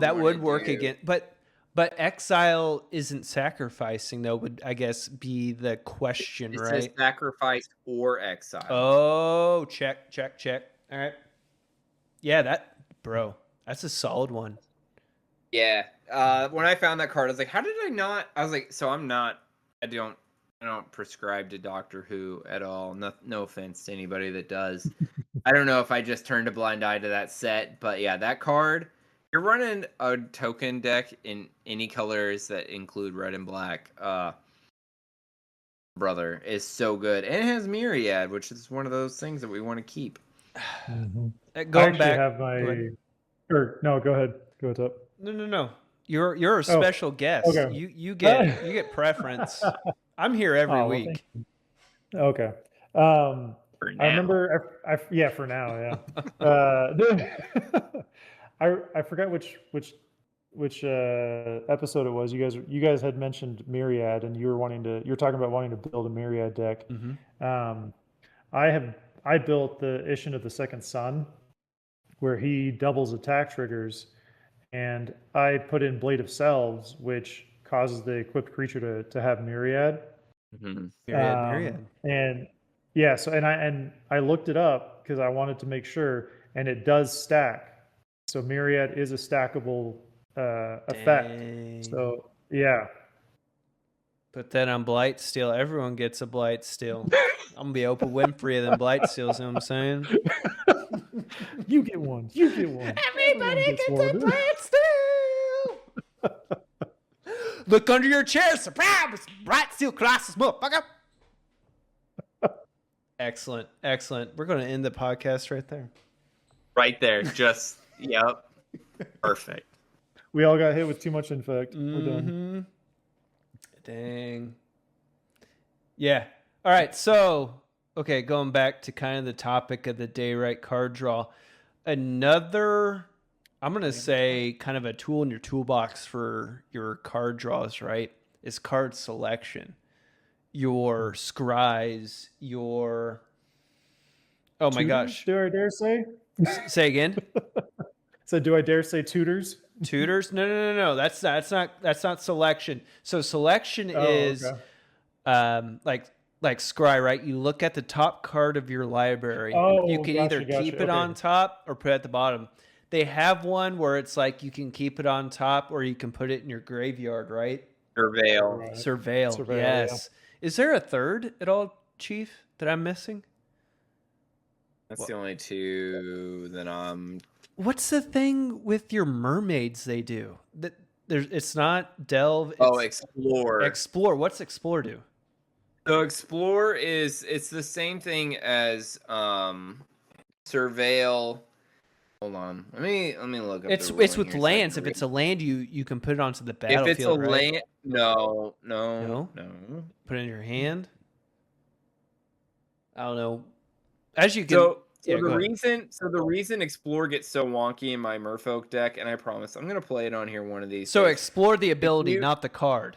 that would work again. But exile isn't sacrificing, though, would, I guess, be the question, right? It says sacrifice or exile. Oh, check. All right. Yeah, that's a solid one. Yeah. When I found that card, I was like, how did I not? I was like, so I don't prescribe to Doctor Who at all. No offense to anybody that does. I don't know if I just turned a blind eye to that set, but yeah, that card, you're running a token deck in any colors that include red and black. Brother, is so good. And it has Myriad, which is one of those things that we want to keep. Mm-hmm. Going back, have my Or no, go ahead. Go ahead. No. You're a special guest. okay. You get preference. I'm here every Oh, well, thank week. you. Okay. For I now. remember, yeah, for now, yeah. I forgot which episode it was. You guys had mentioned Myriad, and you were talking about wanting to build a Myriad deck. Um, I built the Isshin of the Second Sun, where he doubles attack triggers, and I put in Blade of Selves, which causes the equipped creature to have Myriad. Mhm. Myriad. And yeah, so and I looked it up because I wanted to make sure, and it does stack. So Myriad is a stackable effect. Dang. So yeah, Put that on Blight Steel. Everyone gets a Blight Steel. I'm gonna be Oprah Winfrey of them Blight Steals. You know what I'm saying? you get one. You get one. Everybody Everyone gets one. a Blight Steel. Look under your chair. Surprise! Blight Steel Colossus, motherfucker. Excellent. We're gonna end the podcast right there. Right there. Just, yep. Perfect. We all got hit with too much infect. We're done. Dang. Yeah. All right. So, okay, going back to kind of the topic of the day, right? Card draw. Another, I'm going to say, kind of a tool in your toolbox for your card draws, right? Is card selection. Your scries, your. Oh my Tutors, gosh. do I dare say? Say again. So do I dare say tutors? Tutors? No. That's not selection. So selection is okay. like scry, right? You look at the top card of your library. Oh, You can either keep it on top or put it at the bottom. They have one where it's like you can keep it on top or you can put it in your graveyard, right? Surveil. Right. Surveil. Surveil, Yes. Is there a third at all, Chief, that I'm missing? That's the only two that I'm. What's the thing with your mermaids they do? It's not delve. Oh, It's explore. explore. What's explore do? So explore it's the same thing as surveil. Hold on. Let me look up. It's the with ruling here lands. so I If can it's a land, you can put it onto the read. If battlefield. it's a right? land, no. No? Put it in your hand. I don't know. As you can. So Yeah, the go ahead. reason explore gets so wonky in my Merfolk deck, and I promise I'm gonna play it on here one of these So days. explore the ability, you- not the card.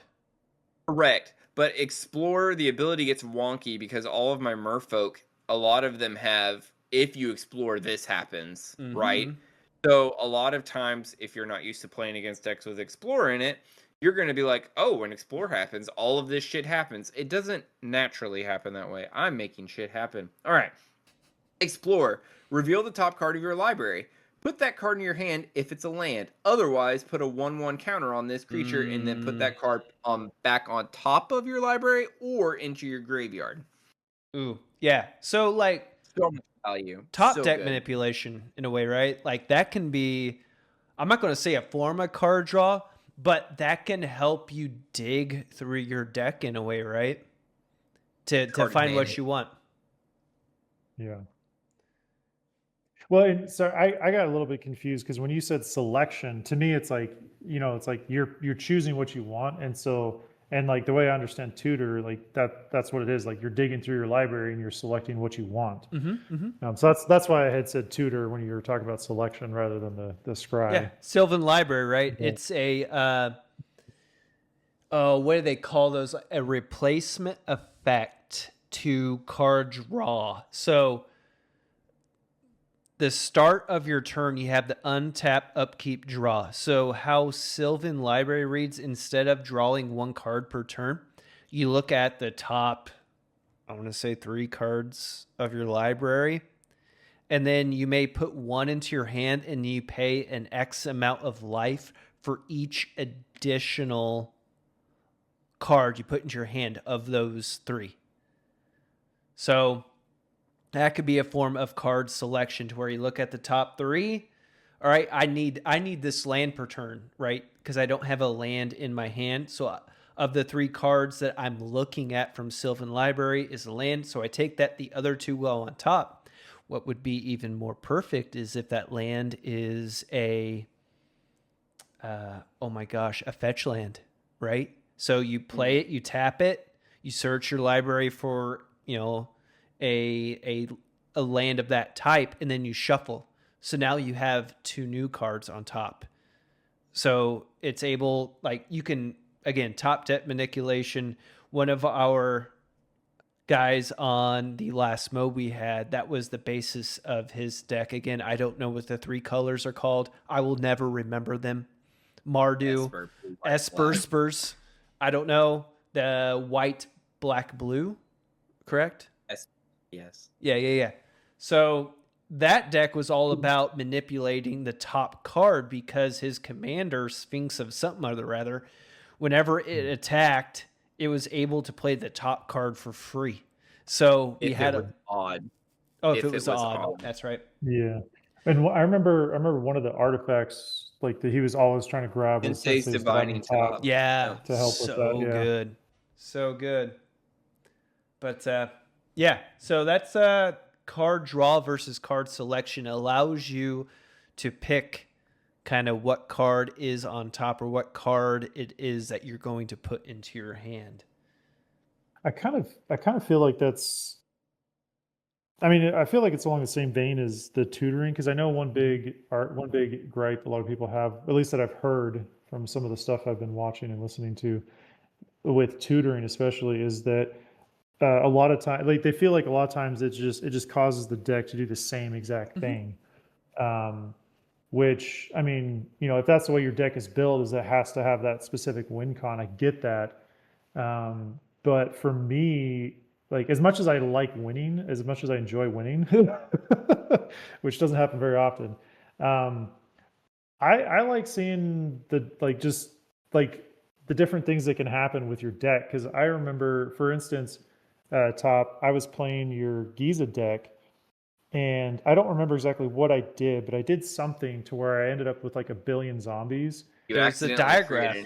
Correct. But explore the ability gets wonky because all of my Merfolk, a lot of them have if you explore this happens, right? So a lot of times if you're not used to playing against decks with explore in it, you're going to be like, "Oh, when explore happens, all of this shit happens." It doesn't naturally happen that way. I'm making shit happen. All right. Explore. Reveal the top card of your library. Put that card in your hand if it's a land. Otherwise, put a 1/1 counter on this creature and then put that card back on top of your library or into your graveyard. Ooh, yeah. So like So much value. top So deck good. manipulation in a way, right? Like that can be. I'm not going to say a form of card draw, but that can help you dig through your deck in a way, right? To Card find what advantage. you want. Yeah. Well, and so I got a little bit confused because when you said selection, to me it's like, it's like you're choosing what you want, and so and like the way I understand tutor, like that's what it is. Like you're digging through your library and you're selecting what you want. So that's why I had said tutor when you were talking about selection rather than the scry. Yeah, Sylvan Library, right? Yeah. It's a what do they call those? A replacement effect to card draw. So the start of your turn, you have the untap, upkeep, draw. So how Sylvan Library reads, instead of drawing one card per turn, you look at the top, I want to say 3 cards of your library, and then you may put one into your hand and you pay an X amount of life for each additional card you put into your hand of those 3. So that could be a form of card selection to where you look at the top 3. All right, I need this land per turn, right? Because I don't have a land in my hand. So of the 3 cards that I'm looking at from Sylvan Library is a land. So I take that, the other 2 go on top. what would be even more perfect is if that land is a a fetch land, right? So you play it, you tap it, you search your library for, a land of that type, and then you shuffle. So now you have 2 new cards on top. So it's able, like, you can, again, top deck manipulation. One of our guys on the last mode we had, that was the basis of his deck. Again, I don't know what the 3 colors are called. I will never remember them. Mardu, Esper, Spurs. I don't know. The white, black, blue, correct? Yes. Yeah. So that deck was all about manipulating the top card because his commander, Sphinx of something or rather, whenever it attacked, it was able to play the top card for free. So we had it was odd. Oh, if it was odd. That's right. Yeah. And I remember one of the artifacts like that he was always trying to grab was Sensei's Sensei's Divining Top. Top. Yeah. To help with that, yeah. Good. So good. But yeah, so that's card draw versus card selection allows you to pick kind of what card is on top or what card it is that you're going to put into your hand. I kind of feel like that's. I mean, I feel like it's along the same vein as the tutoring because I know one big gripe a lot of people have, at least that I've heard from some of the stuff I've been watching and listening to, with tutoring especially, is that a lot of times, like they feel like a lot of times it just causes the deck to do the same exact thing. Which, I mean, if that's the way your deck is built, is it has to have that specific win con. I get that. But for me, like as much as I like winning, as much as I enjoy winning, which doesn't happen very often, I like seeing the the different things that can happen with your deck. Because I remember, for instance, Top, I was playing your Giza deck, and I don't remember exactly what I did, but I did something to where I ended up with like 1 billion zombies. There's the diagram.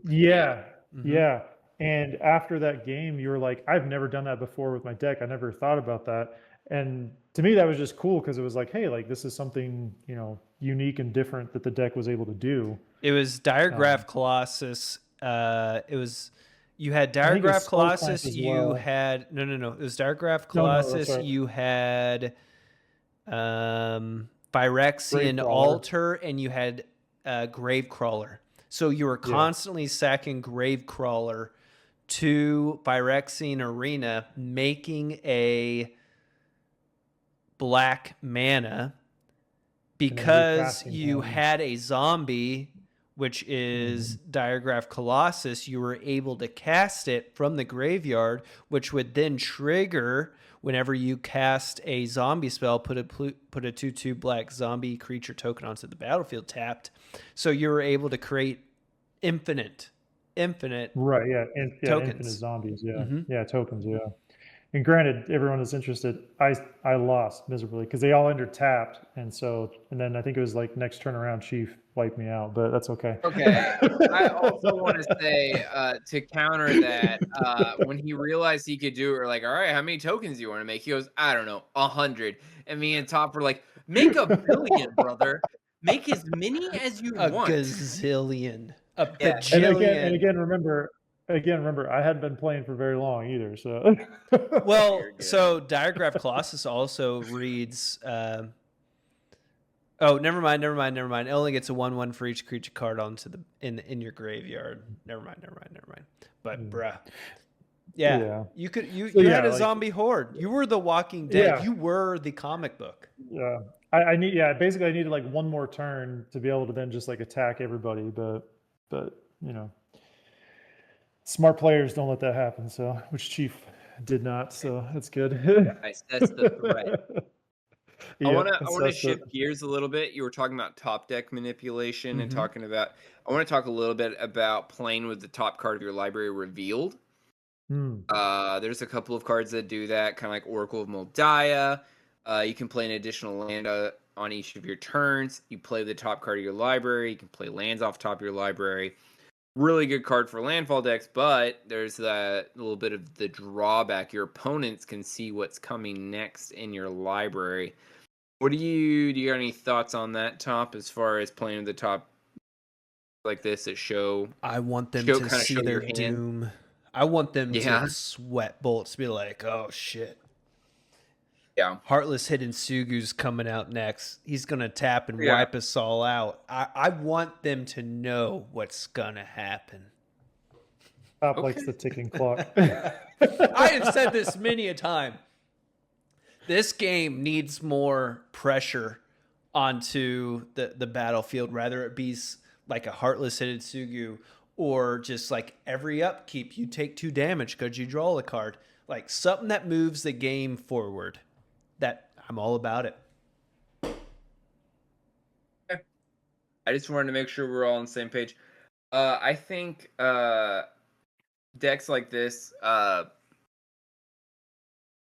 Yeah. Yeah. And after that game, you were like, I've never done that before with my deck. I never thought about that. And to me, that was just cool because it was like, hey, like this is something, unique and different that the deck was able to do. It was Diregraph Colossus. You had Diregraph Colossus. You had no. It was Diregraph Colossus. No, you had Phyrexian Altar, and you had Gravecrawler. So you were constantly sacking Gravecrawler to Phyrexian Arena, making a black mana because you had a zombie, which is Diregraph Colossus. You were able to cast it from the graveyard, which would then trigger whenever you cast a zombie spell, put a 2/2 black zombie creature token onto the battlefield tapped. So you were able to create infinite right, yeah, tokens. Infinite zombies, yeah, tokens, yeah. And granted, everyone is interested. I lost miserably because they all entered tapped, and then I think it was like next turn around, Chief wiped me out, but that's okay. Okay. I also want to say to counter that, when he realized he could do it, we're like, all right, how many tokens do you want to make? He goes, I don't know, 100. And me and Top were like, make 1 billion, brother. Make as many as you want. A gazillion. A bajillion. And again, remember, I hadn't been playing for very long either. So, well, so Diregraph Colossus also reads. Oh, never mind. It only gets a 1/1 for each creature card onto the in your graveyard. Never mind. But bruh, yeah. You had a zombie horde. You were the Walking Dead. Yeah. You were the comic book. Yeah, basically I needed like one more turn to be able to then just like attack everybody, but smart players don't let that happen. So, which Chief did not. So that's good. Nice. That's the threat. I want to shift gears a little bit. You were talking about top deck manipulation and talking about. I want to talk a little bit about playing with the top card of your library revealed. There's a couple of cards that do that, kind of like Oracle of Moldiah. You can play an additional land on each of your turns. You play the top card of your library. You can play lands off top of your library. really good card for landfall decks, but there's that little bit of the drawback. Your opponents can see what's coming next in your library. Do you got any thoughts on that, Top, as far as playing with the top like this that show? I want them Show- to kinda see show their your hand. doom. I want them Yeah. to sweat bullets, be like, oh shit. Yeah. Heartless Hidden Sugu's coming out next. He's gonna tap and Yeah. wipe us all out. I want them to know what's gonna happen. Top Okay. likes the ticking clock. I have said this many a time. This game needs more pressure onto the battlefield, rather it be like a Heartless Hidden Sugu or just like every upkeep you take 2 damage because you draw a card. Like something that moves the game forward. That I'm all about it. I just wanted to make sure we're all on the same page. I think decks like this, I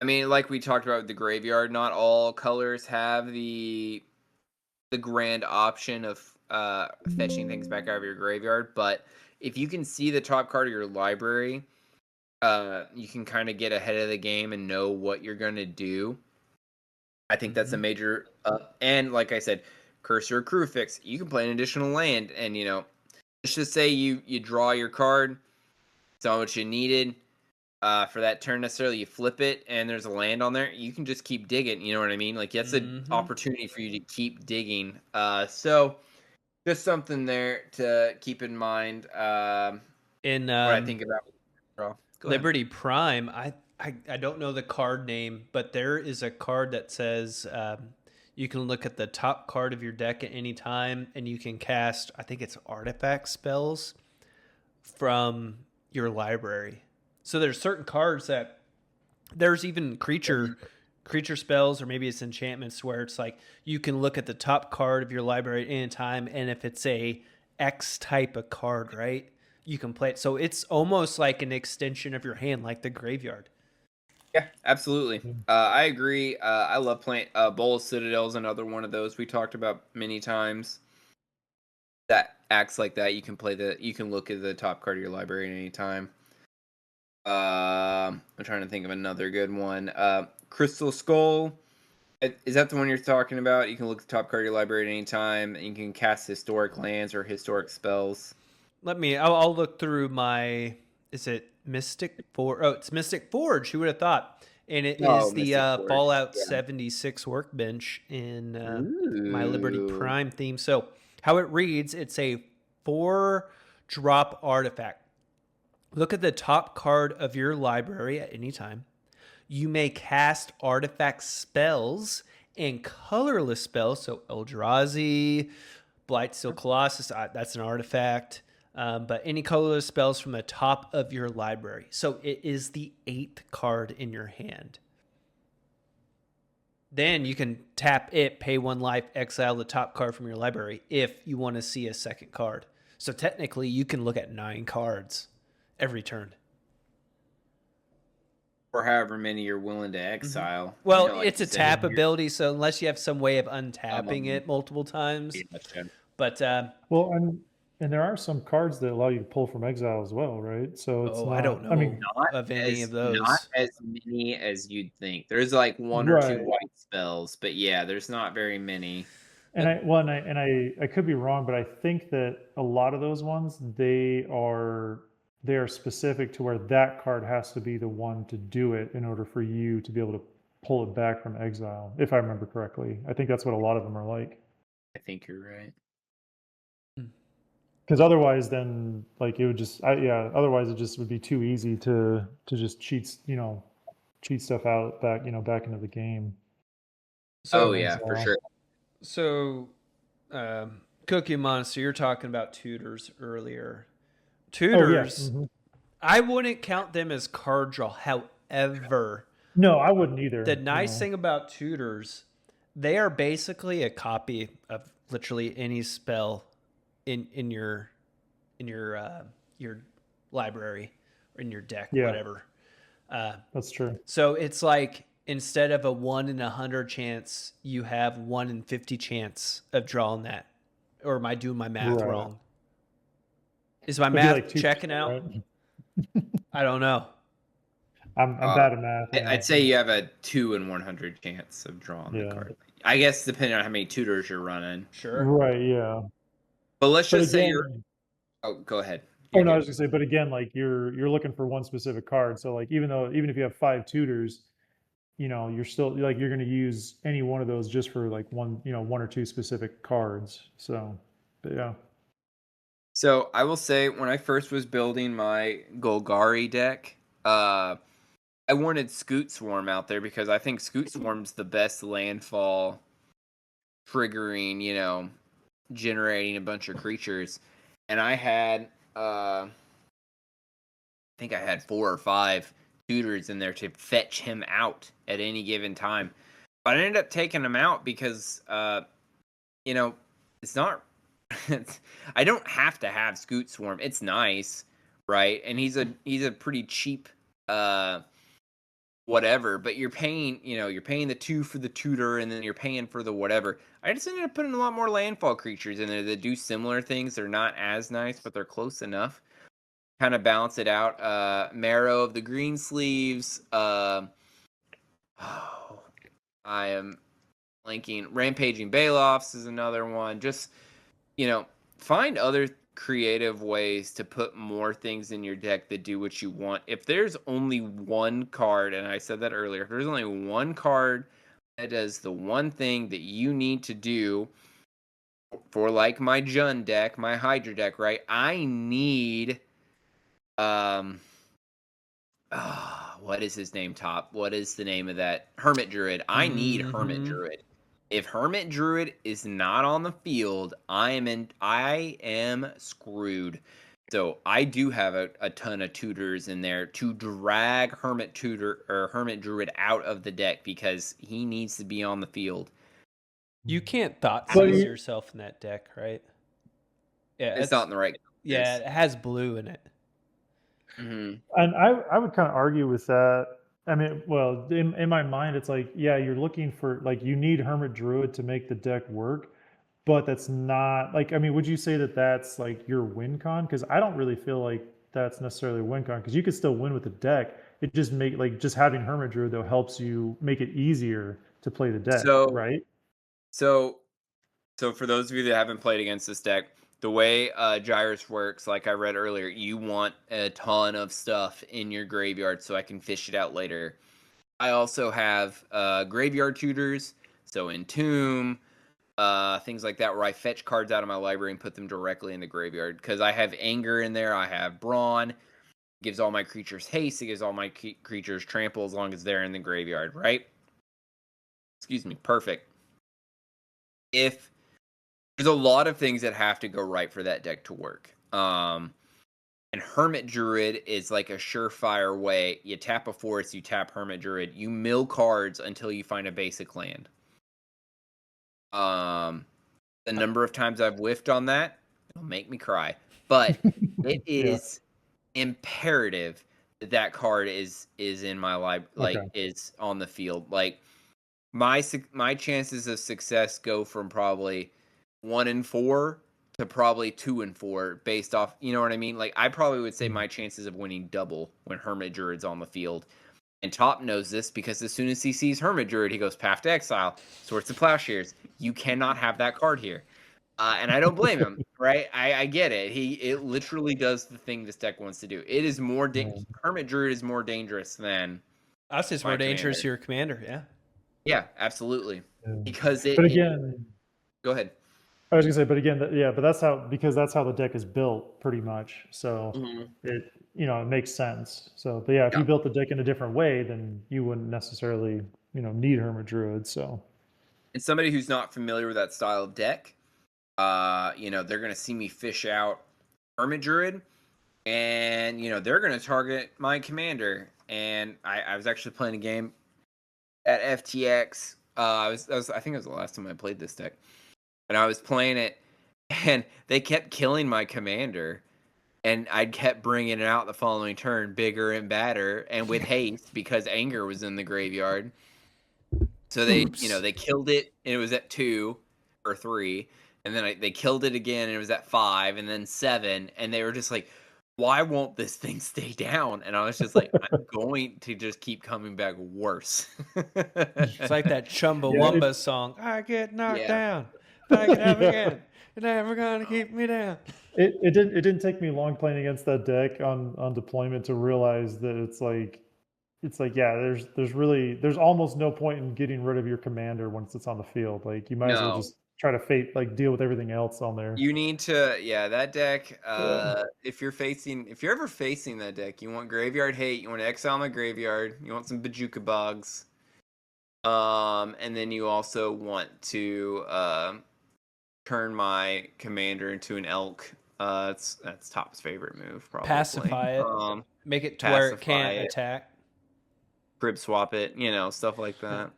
mean, like we talked about with the graveyard, not all colors have the grand option of fetching things back out of your graveyard, but if you can see the top card of your library, you can kind of get ahead of the game and know what you're going to do. I think that's a major and like I said, Cursor or Crew Fix, you can play an additional land, and let's just say you draw your card, it's not what you needed for that turn necessarily, you flip it and there's a land on there, you can just keep digging, you know what I mean? Like that's an opportunity for you to keep digging. So just something there to keep in mind In what I think about Go ahead. Liberty Prime, I don't know the card name, but there is a card that says you can look at the top card of your deck at any time, and you can cast, I think it's artifact spells from your library. So there's certain cards that there's even creature spells, or maybe it's enchantments, where it's like you can look at the top card of your library at any time, and if it's a X type of card, right, you can play it. So it's almost like an extension of your hand, like the graveyard. Yeah, absolutely. I agree. I love playing Bowl Citadel's another one of those we talked about many times. That acts like that. You can look at the top card of your library at any time. I'm trying to think of another good one. Crystal Skull. Is that the one you're talking about? You can look at the top card of your library at any time, and you can cast historic lands or historic spells. I'll look through my, is it Mystic Forge? Oh, it's Mystic Forge. Who would have thought? And it is the Mystic Forge, Fallout yeah. 76 workbench in my Ooh. Liberty Prime theme. So how it reads, it's a 4-drop artifact. Look at the top card of your library at any time. You may cast artifact spells and colorless spells. So Eldrazi, Blightsteel Colossus, that's an artifact. But any colorless spells from the top of your library. So it is the 8th card in your hand. Then you can tap it, pay 1 life, exile the top card from your library if you want to see a second card. So technically you can look at 9 cards every turn. Or however many you're willing to exile. Well, like it's you a said, tap you're- ability, so unless you have some way of untapping it multiple times. But Well, and there are some cards that allow you to pull from exile as well, right? So it's oh, not, I don't know I mean, of any of those. Not as many as you'd think. There's like 1 or 2 Right. white spells, but yeah, there's not very many. and I could be wrong, but I think that a lot of those ones they are specific to where that card has to be the one to do it in order for you to be able to pull it back from exile, if I remember correctly. I think that's what a lot of them are like. I think you're right. Because otherwise, then like it would just, otherwise it just would be too easy to just cheat stuff out back into the game. So, Oh yeah, for exile. sure. So, Cookie Monster, you're talking about tutors earlier. Tutors, Mhm. I wouldn't count them as card draw. However, No, I wouldn't either. the nice thing about tutors, they are basically a copy of literally any spell in your library or in your deck, Yeah. whatever. That's true. So it's like instead of a 1 in 100 chance, you have 1 in 50 chance of drawing that. Or am I doing my math Right. wrong? Is my It'd be math like 2%, checking out? right? I don't know. I'm bad at math. Yeah. I'd say you have a 2 in 100 chance of drawing the Yeah. card. I guess depending on how many tutors you're running. Sure. Right. Yeah. But let's But just say again, you're. Oh, go ahead. oh You're no, I good. was gonna say, but again, like you're looking for one specific card. So like even if you have 5 tutors, you're still like you're gonna use any one of those just for like one or two specific cards. So, but yeah. So I will say, when I first was building my Golgari deck, I wanted Scoot Swarm out there because I think Scoot Swarm's the best landfall triggering, generating a bunch of creatures. And I had, I think I had 4 or 5 tutors in there to fetch him out at any given time. But I ended up taking him out because, it's not. I don't have to have Scoot Swarm. It's nice, right? And he's a pretty cheap whatever, but you're paying the 2 for the tutor, and then you're paying for the whatever. I just ended up putting a lot more landfall creatures in there that do similar things. They're not as nice, but they're close enough. Kind of balance it out. Marrow of the Green Sleeves. I am blanking. Rampaging Baloffs is another one. Just find other creative ways to put more things in your deck that do what you want. If there's only one card, and I said that earlier, if there's only one card that does the one thing that you need to do for, like, my Jund deck, my Hydra deck, right? I need what is his name, Top? What is the name of that? Hermit Druid. I need Hermit Druid. If Hermit Druid is not on the field, I am screwed. So I do have a ton of tutors in there to drag Hermit Druid out of the deck because he needs to be on the field. You can't thought But seize you- yourself in that deck, right? Yeah, It's not in the right. Yeah, it has blue in it. Mm-hmm. And I would kind of argue with that. I mean, well, in my mind, it's like, yeah, you're looking for, like, you need Hermit Druid to make the deck work, but that's not like, I mean, would you say that that's like your win con? Because I don't really feel like that's necessarily a win con, because you could still win with the deck. It just just having Hermit Druid though helps you make it easier to play the deck, right? So for those of you that haven't played against this deck, the way Gyrus works, like I read earlier, you want a ton of stuff in your graveyard so I can fish it out later. I also have graveyard tutors, so Entomb, things like that, where I fetch cards out of my library and put them directly in the graveyard. Because I have Anger in there, I have Brawn, it gives all my creatures haste, it gives all my creatures trample as long as they're in the graveyard, right? Excuse me, perfect. If there's a lot of things that have to go right for that deck to work. And Hermit Druid is like a surefire way. You tap a forest, you tap Hermit Druid, you mill cards until you find a basic land. The number of times I've whiffed on that, it'll make me cry. But it is imperative that that card is in my library, like, is on the field. Like, my chances of success go from probably 1 in 4 to probably 2 in 4 based off, you know what I mean? Like, I probably would say my chances of winning double when Hermit Druid's on the field. And Top knows this because as soon as he sees Hermit Druid, he goes Path to Exile, Swords to Plowshares. You cannot have that card here. And I don't blame him, right? I get it. It literally does the thing this deck wants to do. It is more Hermit Druid is more dangerous than Us is more dangerous to your commander, yeah. Yeah, absolutely. Yeah. Because But again, go ahead. I was gonna say, but again, but that's because that's how the deck is built, pretty much. So it makes sense. So, but yeah, if you built the deck in a different way, then you wouldn't necessarily need Hermit Druid. So, and somebody who's not familiar with that style of deck, they're gonna see me fish out Hermit Druid, and they're gonna target my commander. And I was actually playing a game at FTX. I think it was the last time I played this deck. And I was playing it, and they kept killing my commander, and I kept bringing it out the following turn, bigger and badder, and with haste because Anger was in the graveyard. So they killed it, and it was at 2 or 3, and then they killed it again, and it was at 5, and then 7, and they were just like, why won't this thing stay down? And I was just like, I'm going to just keep coming back worse. It's like that Chumbawamba song. I get knocked Yeah. down. I get up Yeah. again. You're never gonna keep me down. It didn't take me long playing against that deck on deployment to realize that it's like yeah, there's almost no point in getting rid of your commander once it's on the field. Like you might as well No. just try to deal with everything else on there. You need to, that deck. If you're ever facing that deck, you want Graveyard Hate. You want to exile my graveyard. You want some Bajuka Bogs. And then you also want to turn my commander into an elk. That's Top's favorite move, probably. Pacify it. Make it to where it can't attack. Crib swap it, stuff like that.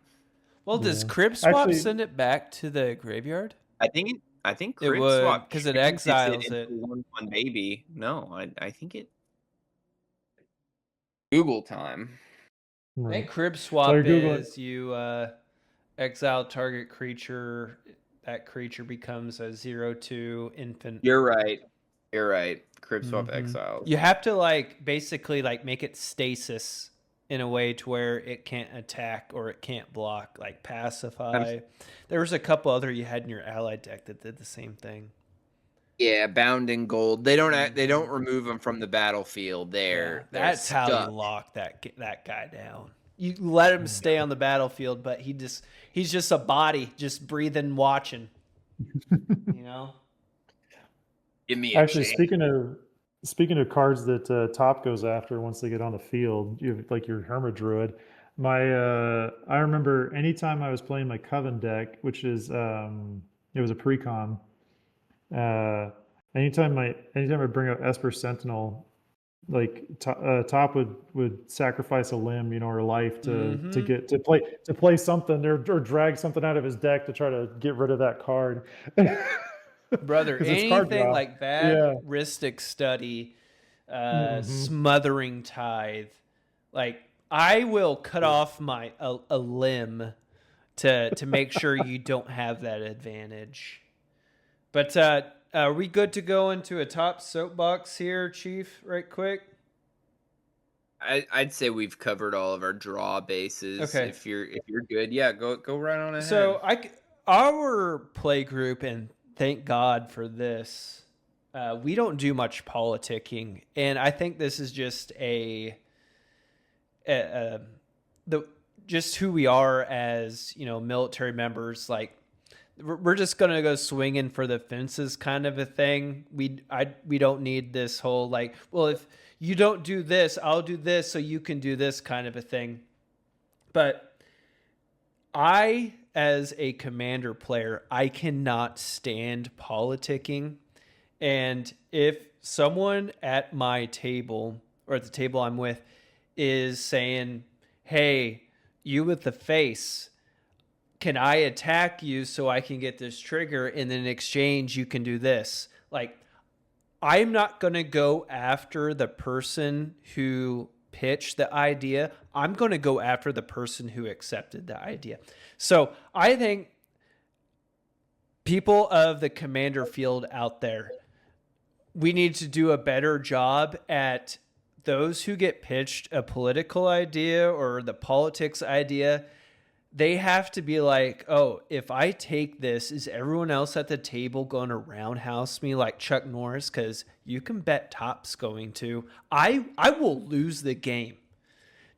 Well, does Yeah. Crib swap Actually- send it back to the graveyard? I think It Crib would, swap 'cause it changes exiles into it. 1/1 baby. No, I think it. Google time. I Right. think Crib swap While you're Googling- is you exile target creature. That creature becomes a 0/2 infant. You're right. Crib swap Mhm. exiles. You have to basically make it stasis in a way to where it can't attack or it can't block, like pacify. There was a couple other you had in your allied deck that did the same thing. Yeah, bound in gold. They don't remove them from the battlefield. They're That's how stuck. you lock that guy down. You let him stay on the battlefield, but he's just a body, just breathing, watching. You know. Give me a Actually, chance. speaking of cards that Top goes after once they get on the field, you have, like your Hermit Druid. I remember anytime I was playing my Coven deck, which is it was a precon. Anytime I bring out Esper Sentinel, like Top would sacrifice a limb, or life to play something or drag something out of his deck to try to get rid of that card. Brother, 'Cause it's card anything draw. like that, Yeah. Ristic Study, Mhm. Smothering Tithe, I will cut off a limb to make sure you don't have that advantage. But are we good to go into a top soapbox here, Chief, right quick? I'd say we've covered all of our draw bases. Okay. If you're good, yeah, go right on ahead. So our play group, and thank God for this, we don't do much politicking, and I think this is just just who we are as military members. Like we're just gonna go swinging for the fences kind of a thing. We don't need this whole if you don't do this, I'll do this so you can do this kind of a thing. But I, as a Commander player, I cannot stand politicking. And if someone at my table or at the table I'm with is saying, hey, you with the face, can I attack you so I can get this trigger, and then in exchange you can do this? I'm not going to go after the person who pitched the idea. I'm going to go after the person who accepted the idea. So I think people of the Commander field out there, we need to do a better job at those who get pitched a political idea or the politics idea. They have to be like, oh, if I take this, is everyone else at the table going to roundhouse me like Chuck Norris? Because you can bet Top's going to. I will lose the game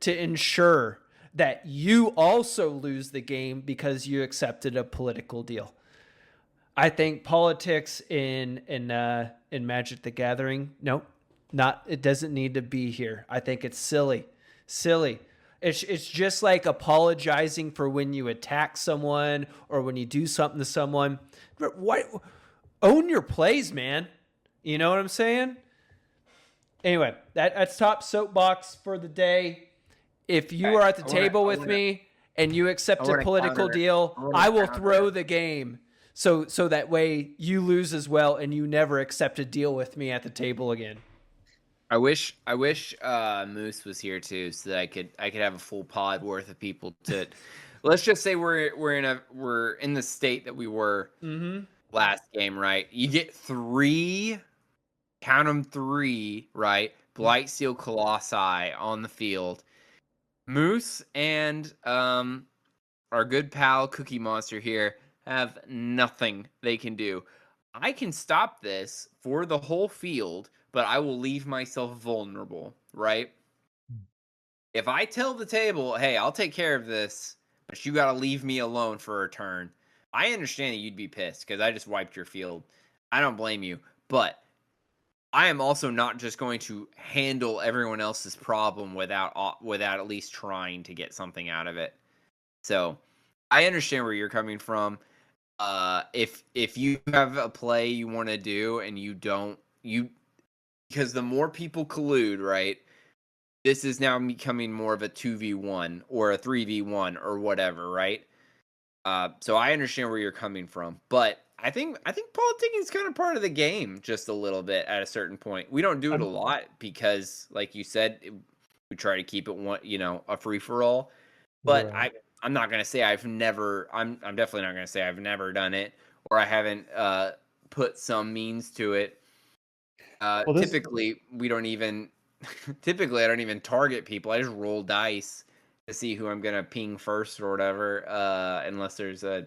to ensure that you also lose the game because you accepted a political deal. I think politics in Magic the Gathering, nope, it doesn't need to be here. I think it's silly. It's just like apologizing for when you attack someone or when you do something to someone. Own your plays, man. You know what I'm saying? Anyway, that's top soapbox for the day. If you are at the table with me and you accept a political deal, I will throw the game. So that way you lose as well and you never accept a deal with me at the table again. I wish Moose was here too, so that I could have a full pod worth of people to. Let's just say we're in the state that we were last game, right? You get 3, count them 3, right? Blightsteel Colossi on the field. Moose and our good pal Cookie Monster here have nothing they can do. I can stop this for the whole field, but I will leave myself vulnerable, right? If I tell the table, hey, I'll take care of this, but you got to leave me alone for a turn, I understand that you'd be pissed because I just wiped your field. I don't blame you, but I am also not just going to handle everyone else's problem without at least trying to get something out of it. So I understand where you're coming from. If you have a play you want to do and because the more people collude, right? This is now becoming more of a 2v1 or a 3v1 or whatever, right? So I understand where you're coming from, but I think politicking is kind of part of the game, just a little bit at a certain point. We don't do it a lot because, like you said, we try to keep it a free for all. But Right. I'm not gonna say I've never. I'm definitely not gonna say I've never done it or I haven't put some means to it. Well, this Typically, we don't even. Typically, I don't even target people. I just roll dice to see who I'm gonna ping first or whatever, unless there's a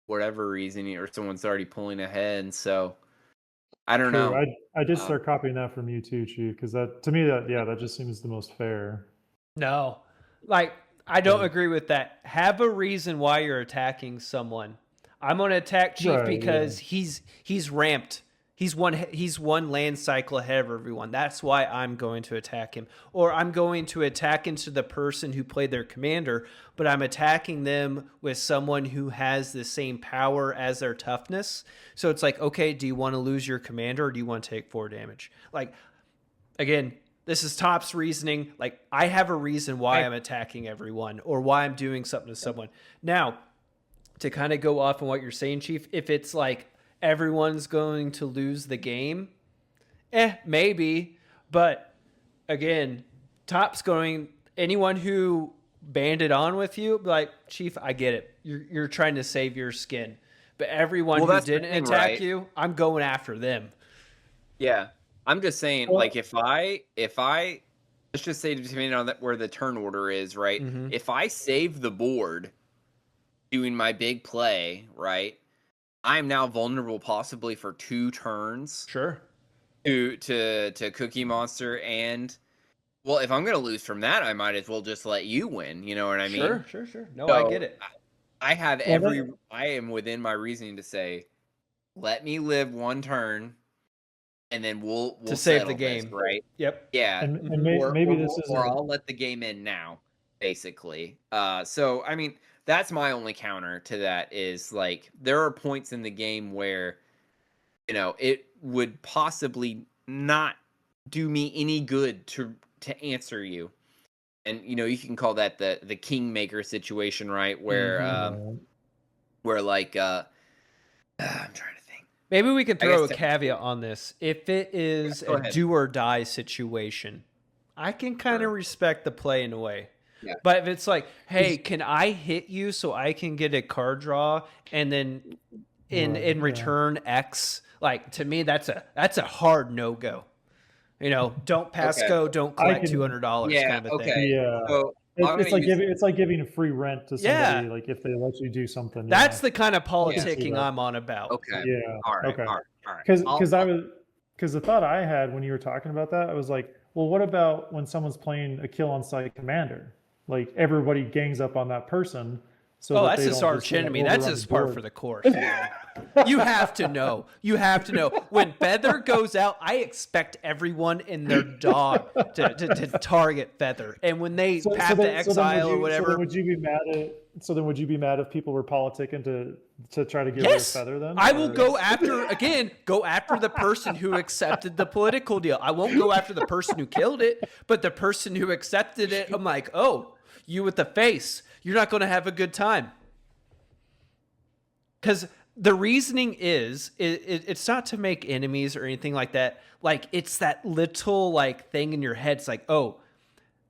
whatever reason or someone's already pulling ahead. So I don't true. know. I did start copying that from you too, Chief, because that to me that just seems the most fair. No. Like, I don't Yeah. agree with that. Have a reason why you're attacking someone. I'm going to attack Chief Right, because he's ramped. He's one land cycle ahead of everyone. That's why I'm going to attack him. Or I'm going to attack into the person who played their commander, but I'm attacking them with someone who has the same power as their toughness. So it's like, okay, do you want to lose your commander or do you want to take 4 damage? Like, again, this is Top's reasoning. Like, I have a reason why I'm attacking everyone or why I'm doing something to someone. Now, to kind of go off on what you're saying, Chief, if it's like everyone's going to lose the game, maybe. But again, Top's going, anyone who banded on with you, like, Chief, I get it. You're trying to save your skin. But everyone who that's the didn't thing, attack right? you, I'm going after them. Yeah, I'm just saying, Well- like, if I let's just say depending on where the turn order is, right? Mhm. If I save the board doing my big play, right? I'm now vulnerable possibly for 2 turns Sure. to Cookie Monster and well, if I'm gonna lose from that, I might as well just let you win. You know what I mean? Sure. No, I So, get it. I have Well, I am within my reasoning to say, let me live 1 turn, and then we'll To save the settle this, game. right? Yep. Yeah, and maybe this isn't. or I'll let the game end now, basically. So I mean, that's my only counter to that is like there are points in the game where it would possibly not do me any good to answer you, and you can call that the kingmaker situation, right? Where where like I'm trying to think. Maybe we can I guess throw a technically- caveat on this. If it is go a ahead. do or die situation, I can kind of Sure. respect the play in a way. Yeah. But if it's like, hey, can I hit you so I can get a card draw and then in Right, yeah. return X? Like, to me, that's a hard no go. Don't pass Okay. go, don't collect can- $200 Yeah. kind of a Okay. thing. Yeah. So I'm It's gonna use- it's like giving free rent to somebody, Yeah. like if they let you do something. That's the kind of see politicking that. I'm on about. okay. Yeah. All right. Okay. All right. All right. Because I'll- the thought I had when you were talking about that, I was like, well, what about when someone's playing a kill on site commander? Like everybody gangs up on that person. So Oh, that that's they his don't arch just, like, enemy. That's overrun his the part board. for the course. You have to know. You have to know. When Feather goes out, I expect everyone and their dog to target Feather. And when they path to exile or whatever, would you be mad at? So then, would you be mad if people were politicking to try to get rid of yes, Feather? Then I will Or- go after the person who accepted the political deal. I won't go after the person who killed it, but the person who accepted it, I'm like, oh, you with the face, you're not going to have a good time. Because the reasoning is, it's not to make enemies or anything like that. Like, it's that little like thing in your head. It's like, oh,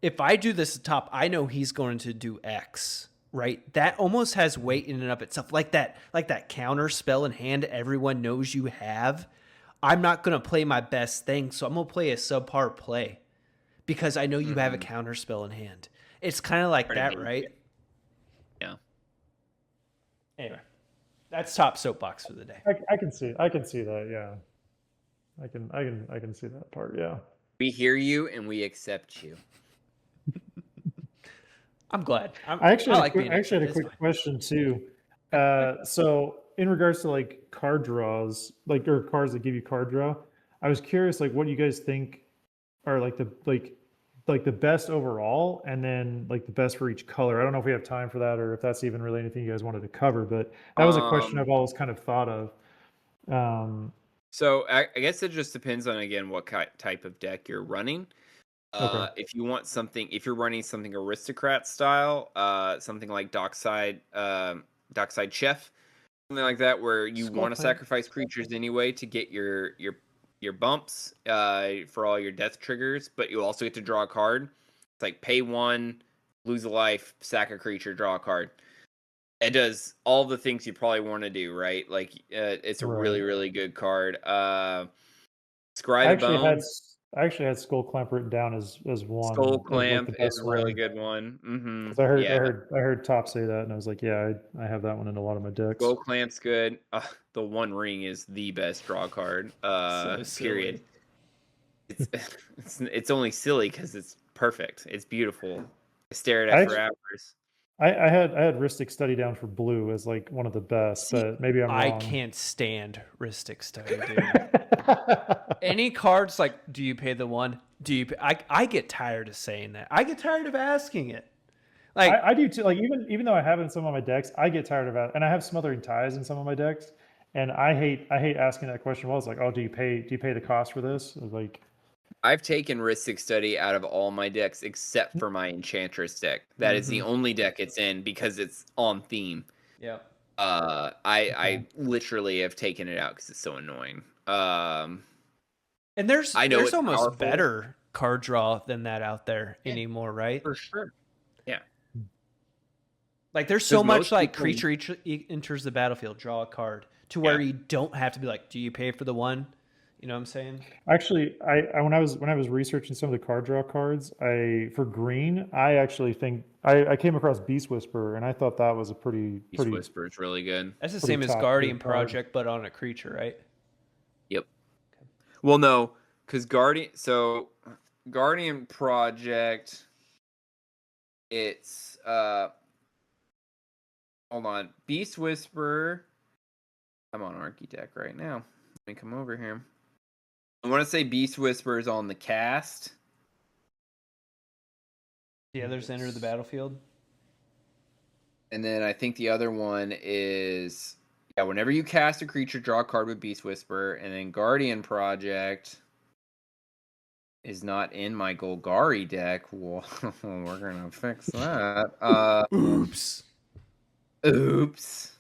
if I do this at top, I know he's going to do X. right? That almost has weight in and of itself. Like that counter spell in hand everyone knows you have. I'm not gonna play my best thing, so I'm gonna play a subpar play because I know you have a counter spell in hand. It's kind of like that, right? Yeah. Anyway, that's top soapbox for the day. I can see that. Yeah, I can see that part. Yeah. We hear you and we accept you. I'm glad. I actually like being I actually had a accepted. quick question too. So in regards to like card draws, like or cards that give you card draw, I was curious like what you guys think are like the best overall, and then like the best for each color. I don't know if we have time for that or if that's even really anything you guys wanted to cover, but that was a question I've always kind of thought of. Um, So I guess it just depends on, again, what type of deck you're running. okay. If you want something, if you're running something aristocrat style, something like Dockside Chef, something like that, where you Skull want to Clan. sacrifice creatures anyway to get your bumps for all your death triggers, but you also get to draw a card. It's like pay 1, lose a life, sack a creature, draw a card. It does all the things you probably want to do, right? Like it's a really, Right. really good card. I Scry the actually had Bones, I actually had Skull Clamp written down as Skull one of like Clamp the is best a really one. good one. Because Yeah, I heard Top say that, and I was like, yeah, I have that one in a lot of my decks. Skull Clamp's good. The One Ring is the best draw card. So silly. Period. It's it's only silly because it's perfect. It's beautiful. I stare at I it for actually, hours. I had Ristic Study down for blue as like one of the best, See, but maybe I'm I wrong. can't stand Ristic Study, dude. Any cards like, do you pay the one? Do you? I get tired of saying that. I get tired of asking it. Like, I do too. Like even though I have it in some of my decks, I get tired of it, and I have Smothering Ties in some of my decks, and I hate asking that question. Well, it's like, oh, do you pay the cost for this? It's like, I've taken Ristic Study out of all my decks except for my Enchantress deck. That is the only deck it's in because it's on theme. yeah. I literally have taken it out because it's so annoying. And there's I know there's it's almost powerful. better card draw than that out there anymore, right? For sure. Yeah. Like there's so 'Cause much most like people- creature enters the battlefield, draw a card, to where Yeah. you don't have to be like, do you pay for the one? You know what I'm saying? actually, I when I was researching some of the card draw cards, I for green, I actually think I came across Beast Whisperer, and I thought that was a Beast pretty Whisper is really good. That's the pretty same as top-tier Guardian card. Project, but on a creature, right? Yep. Well, no, because Guardian Project, it's hold on, Beast Whisperer. I'm on Architect right now. Let me come over here. I want to say Beast Whisperer is on the cast. The others enter the battlefield. And then I think the other one is, yeah, whenever you cast a creature, draw a card with Beast Whisperer. And then Guardian Project is not in my Golgari deck. Well, we're going to fix that. Oops. Oops.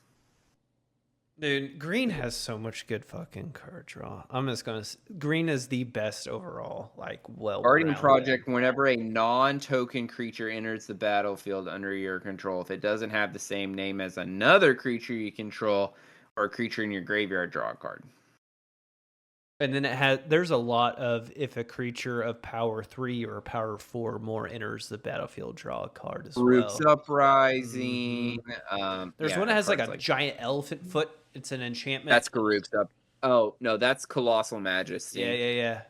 Dude, green has so much good fucking card draw. I'm just gonna. Green is the best overall. Like, well. Guardian Project, whenever a non-token creature enters the battlefield under your control, if it doesn't have the same name as another creature you control or a creature in your graveyard, draw a card. And then it has. There's a lot of if a creature of power 3 or power 4 more enters the battlefield, draw a card as Roots well. Uprising. There's yeah, one that has like cards a giant elephant foot. It's an enchantment. That's Garuk's up. Oh no, that's Colossal Majesty. Yeah.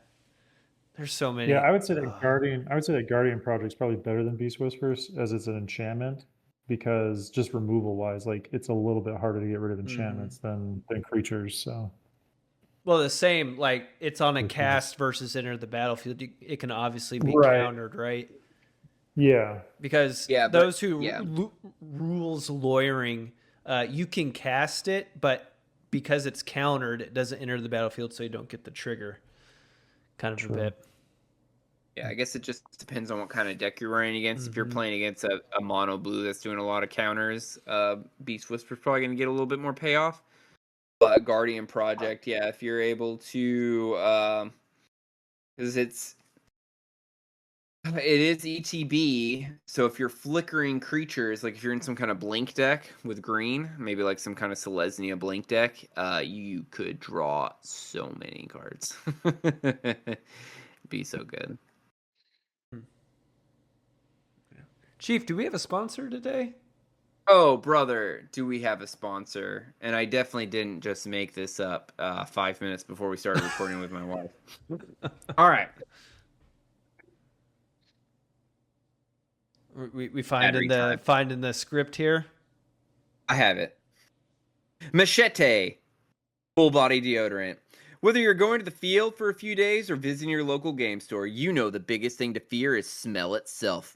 There's so many. Yeah, I would say that Guardian Project's probably better than Beast Whispers as it's an enchantment, because just removal wise, like it's a little bit harder to get rid of enchantments than creatures. So Well, the same. Like it's on a Mhm. cast versus enter the battlefield. It can obviously be Right. countered, right? yeah, Because Yeah, but- those who yeah. rules lawyering, you can cast it, but because it's countered, it doesn't enter the battlefield, so you don't get the trigger. Kind of True. a bit. Yeah, I guess it just depends on what kind of deck you're running against. If you're playing against a mono blue that's doing a lot of counters, Beast Whisper's probably going to get a little bit more payoff. But Guardian Project, yeah, if you're able to, because it's It is ETB, so if you're flickering creatures, like if you're in some kind of blink deck with green, maybe like some kind of Selesnya blink deck, you could draw so many cards. Be so good. Chief, do we have a sponsor today? Oh, brother, do we have a sponsor? And I definitely didn't just make this up 5 minutes before we started recording with my wife. All right. We find in the script here. I have it. Machete, full body deodorant. Whether you're going to the field for a few days or visiting your local game store, you know the biggest thing to fear is smell itself.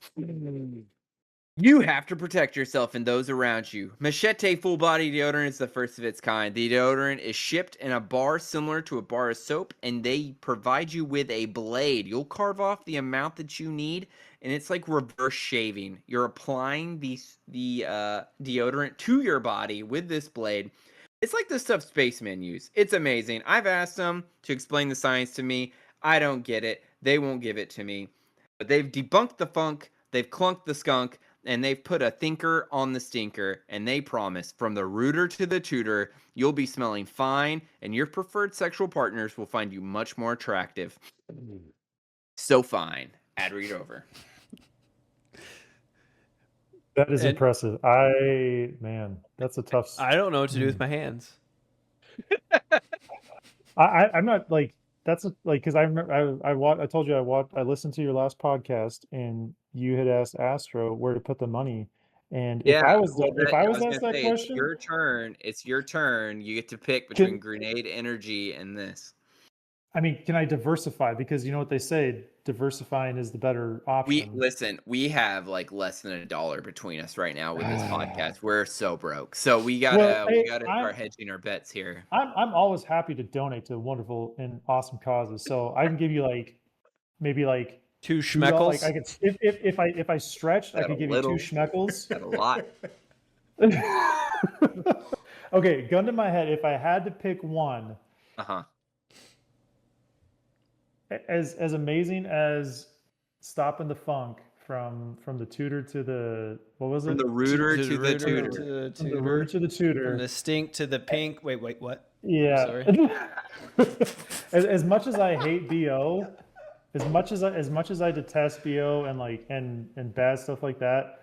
You have to protect yourself and those around you. Machete full body deodorant is the first of its kind. The deodorant is shipped in a bar similar to a bar of soap, and they provide you with a blade. You'll carve off the amount that you need, and it's like reverse shaving. You're applying the deodorant to your body with this blade. It's like the stuff spacemen use. It's amazing. I've asked them to explain the science to me. I don't get it. They won't give it to me. But they've debunked the funk. They've clunked the skunk. And they've put a thinker on the stinker, and they promise from the rooter to the tutor, you'll be smelling fine, and your preferred sexual partners will find you much more attractive. So fine. Ad read over. That is impressive. That's a tough. I don't know what to do with my hands. I'm not like that's because I remember I told you I listened to your last podcast and you had asked Astro where to put the money, and if I was asked that question, it's your turn. You get to pick between grenade energy and this. I mean, can I diversify? Because you know what they say, diversifying is the better option. We have like less than $1 between us right now with this podcast. We're so broke, so we gotta start hedging our bets here. I'm always happy to donate to wonderful and awesome causes, so I can give you maybe 2 schmeckles. Like I could, if I stretched, I could give you 2 schmeckles. That's a lot. Okay, gun to my head. If I had to pick one, as amazing as stopping the funk from the tutor to the From the rooter to the tutor. From the rooter to the tutor. From the stink to the pink. Wait, what? Yeah. Sorry. as much as I hate BO, as much as I detest BO and bad stuff like that,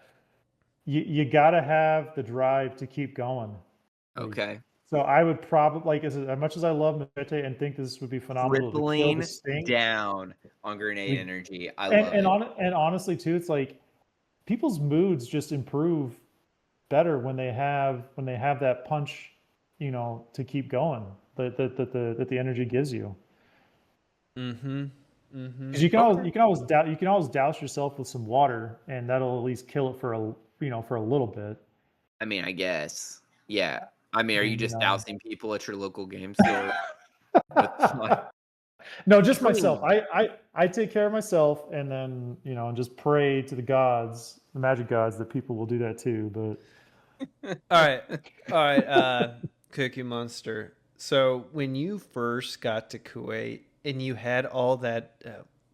you gotta have the drive to keep going. Okay. So I would probably as much as I love Machete and think this would be phenomenal. Tripling down on grenade energy. I love it. And honestly too, it's like people's moods just improve better when they have that punch, to keep going that the energy gives you. Mm-hmm. Because you can always douse yourself with some water, and that'll at least kill it for a little bit. I mean, I guess. Yeah. I mean, are you just dousing people at your local game store? No, just myself. I take care of myself, and then just pray to the gods, the magic gods, that people will do that too. But all right, Cookie Monster. So when you first got to Kuwait and you had all that,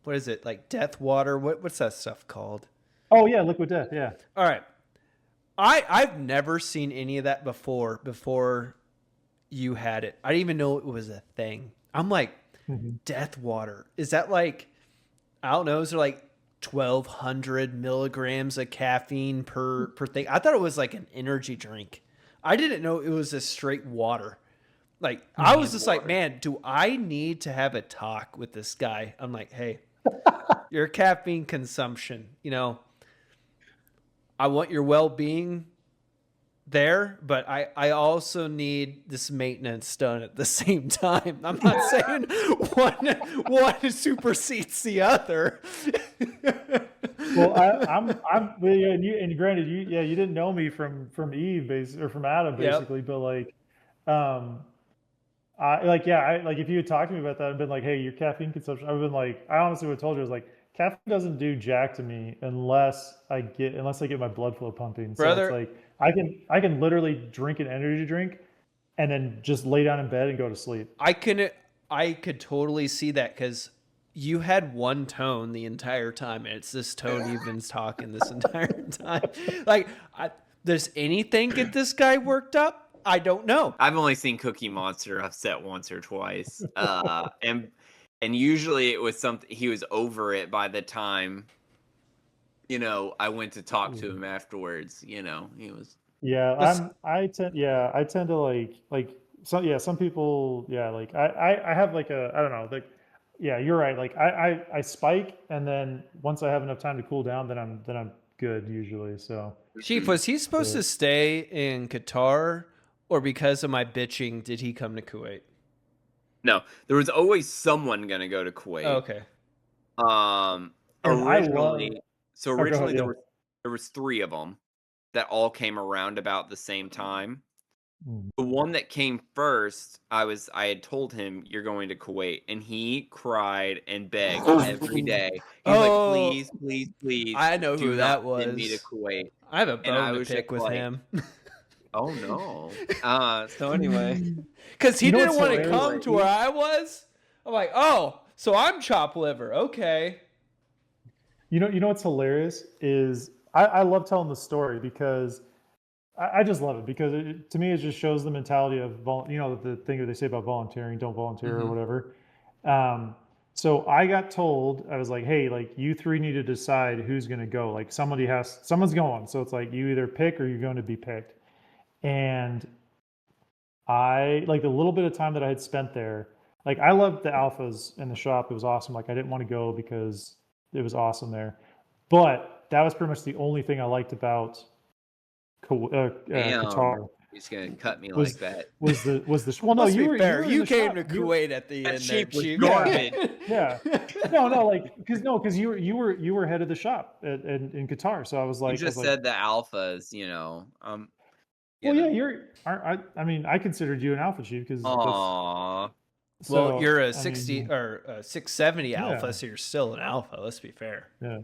what is it, like death water? What's that stuff called? Oh yeah, liquid death. Yeah. All right. I've never seen any of that before you had it. I didn't even know it was a thing. I'm like, death water. Is that like, I don't know, is there like 1,200 milligrams of caffeine per thing? I thought it was like an energy drink. I didn't know it was a straight water. Like, I was just like, man, do I need to have a talk with this guy? I'm like, hey, your caffeine consumption, I want your well-being there, but I also need this maintenance done at the same time. I'm not saying one supersedes the other. Well, and granted, you didn't know me from Eve or from Adam basically, but if you had talked to me about that and been like, hey, your caffeine consumption, I would have been like, I honestly would have told you, I was like, caffeine doesn't do jack to me unless I get my blood flow pumping. Brother, so it's like I can literally drink an energy drink and then just lay down in bed and go to sleep. I could totally see that because you had one tone the entire time, and it's this tone you've been talking this entire time. Like, does anything get this guy worked up? I don't know. I've only seen Cookie Monster upset once or twice, and usually it was something he was over it by the time, I went to talk to him afterwards. He was. Yeah, I tend to some people, like I have like I don't know, like, yeah, you're right. Like I spike, and then once I have enough time to cool down, then I'm good usually. So Chief, was he supposed to stay in Qatar, or because of my bitching, did he come to Kuwait? No, there was always someone gonna go to Kuwait. Oh, okay. Originally, go ahead, yeah. there was 3 of them that all came around about the same time. Mm. The one that came first, I had told him you're going to Kuwait, and he cried and begged every day. He was like, please, please, please. I know do who not that was. send me to Kuwait. I have a And I bone to was pick just with like, him. Oh no. So anyway, Because he You know didn't what's want to hilarious? come to where I was. I'm like, oh, so I'm chopped liver. Okay. You know what's hilarious is I love telling the story because I just love it because to me it just shows the mentality of the thing that they say about volunteering, don't volunteer or whatever. So I got told, I was like, hey, like you 3 need to decide who's going to go. Like someone's going. So it's like you either pick or you're going to be picked. And I like the little bit of time that I had spent there. Like I loved the alphas in the shop. It was awesome. Like I didn't want to go because it was awesome there. But that was pretty much the only thing I liked about Qatar. He's gonna cut me Was- like that. Was the well? No, Let's you be were fair. in You the came shop. to Kuwait at the That end there, sheep was Chief. garbage. Yeah. No, like because you were head of the shop in Qatar. So I was like, You just said the alphas, well, yeah, I mean, I considered you an alpha chief because. Aww. Well, you're a I 60 mean, or a 670 alpha, Yeah. so you're still an alpha. Let's be fair. yeah.